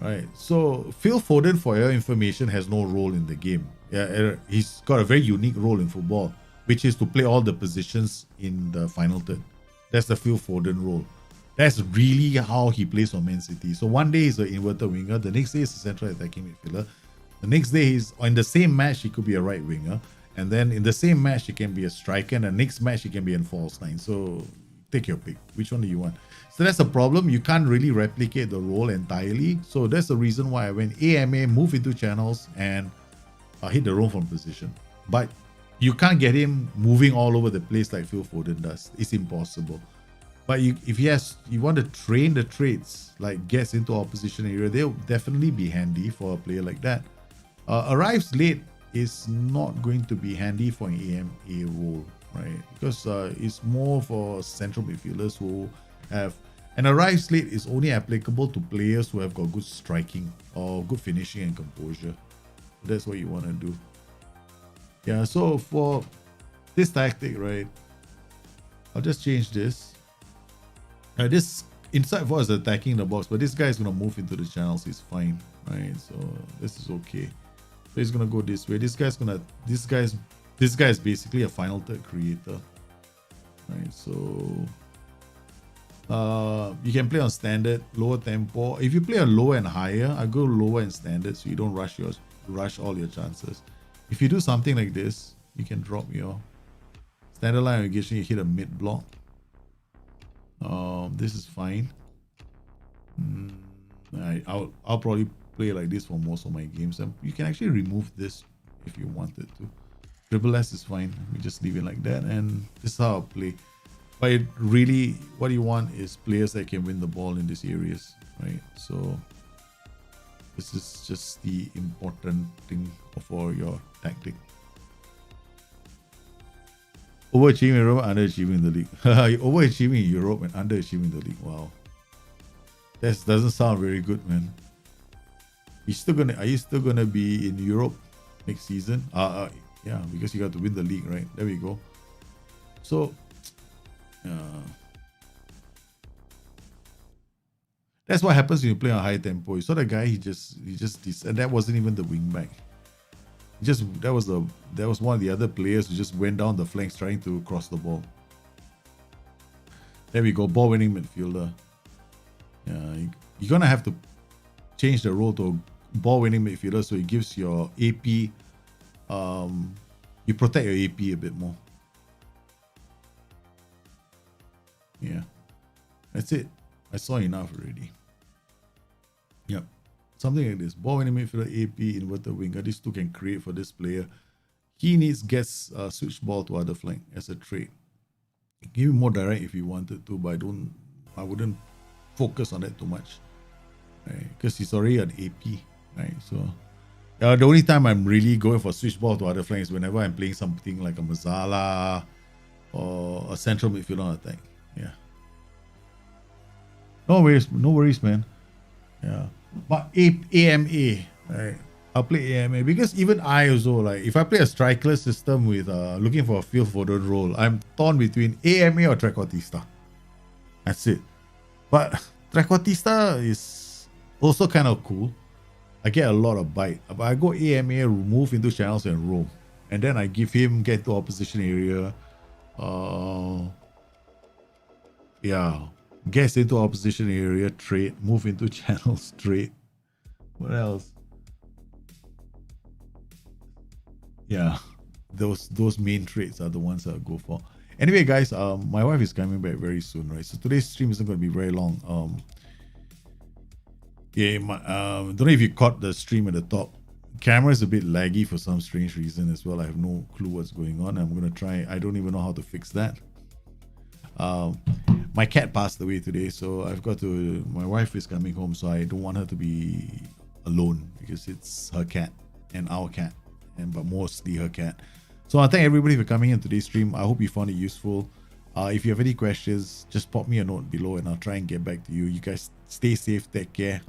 Right, so Phil Foden, for your information, has no role in the game. Yeah, he's got a very unique role in football, which is to play all the positions in the final third. That's the Phil Foden role. That's really how he plays for Man City. So one day he's an inverted winger, the next day he's a central attacking midfielder. The next day he's in the same match he could be a right winger, and then in the same match he can be a striker, and the next match he can be a false nine. So take your pick. Which one do you want? So that's the problem. You can't really replicate the role entirely. So that's the reason why I went AMA, move into channels, and hit the roam from position. But you can't get him moving all over the place like Phil Foden does. It's impossible. But if you want to train the traits like gets into opposition area, they'll definitely be handy for a player like that. Arrives late is not going to be handy for an AMA role, right? Because it's more for central midfielders who have, and arrives late is only applicable to players who have got good striking or good finishing and composure. That's what you want to do. Yeah, so for this tactic, right, I'll just change this. This inside forward is attacking the box, but this guy is going to move into the channels. He's fine, right? So this is okay. So he's going to go this way. This guy's basically a final third creator, right? So you can play on standard, lower tempo. If you play on lower and higher, I go lower and standard so you don't rush all your chances. If you do something like this, you can drop your standard line engagement. You hit a mid block. This is fine. I'll probably play like this for most of my games, and you can actually remove this if you wanted to. Triple S is fine. We just leave it like that, and this is how I'll play. But really, what you want is players that can win the ball in these areas, right? So this is just the important thing for your tactic. Overachieving in Europe, underachieving in the league. Overachieving in Europe and underachieving the league. Wow, that doesn't sound very good, man. Are you still gonna be in Europe next season? Yeah, because you got to win the league, right? There we go. So, that's what happens when you play on high tempo. You saw the guy, he just and that wasn't even the wing back. That was one of the other players who just went down the flanks trying to cross the ball. There we go, ball winning midfielder. Yeah, you're gonna have to change the role to ball winning midfielder so it gives your AP, you protect your AP a bit more. Yeah. That's it. I saw enough already. Yep. Something like this. Ball winning midfielder, AP, inverted winger. These two can create for this player. He needs gets switch ball to other flank as a trade. Give him more direct if you wanted to, but I wouldn't focus on that too much. Right? Because he's already an AP. Right. So the only time I'm really going for switch ball to other flank is whenever I'm playing something like a Mazala or a central midfielder on attack. Yeah. No worries, man. Yeah. But AMA, right? I'll play AMA because even I also, like, if I play a striker system with looking for a field forward role, I'm torn between AMA or Trequartista. That's it. But Trequartista is also kind of cool. I get a lot of bite. But I go AMA, move into channels and roam. And then I give him get to opposition area. Yeah. Gets into opposition area, trade, move into channels, trade. What else? Yeah, those main trades are the ones I'll go for. Anyway, guys, my wife is coming back very soon, right? So today's stream isn't going to be very long. Don't know if you caught the stream at the top. Camera is a bit laggy for some strange reason as well. I have no clue what's going on. I'm gonna try. I don't even know how to fix that. My cat passed away today, so I've got to. My wife is coming home, so I don't want her to be alone because it's her cat and our cat, but mostly her cat. So I thank everybody for coming in today's stream. I hope you found it useful. If you have any questions, just pop me a note below and I'll try and get back to you. You guys stay safe, take care.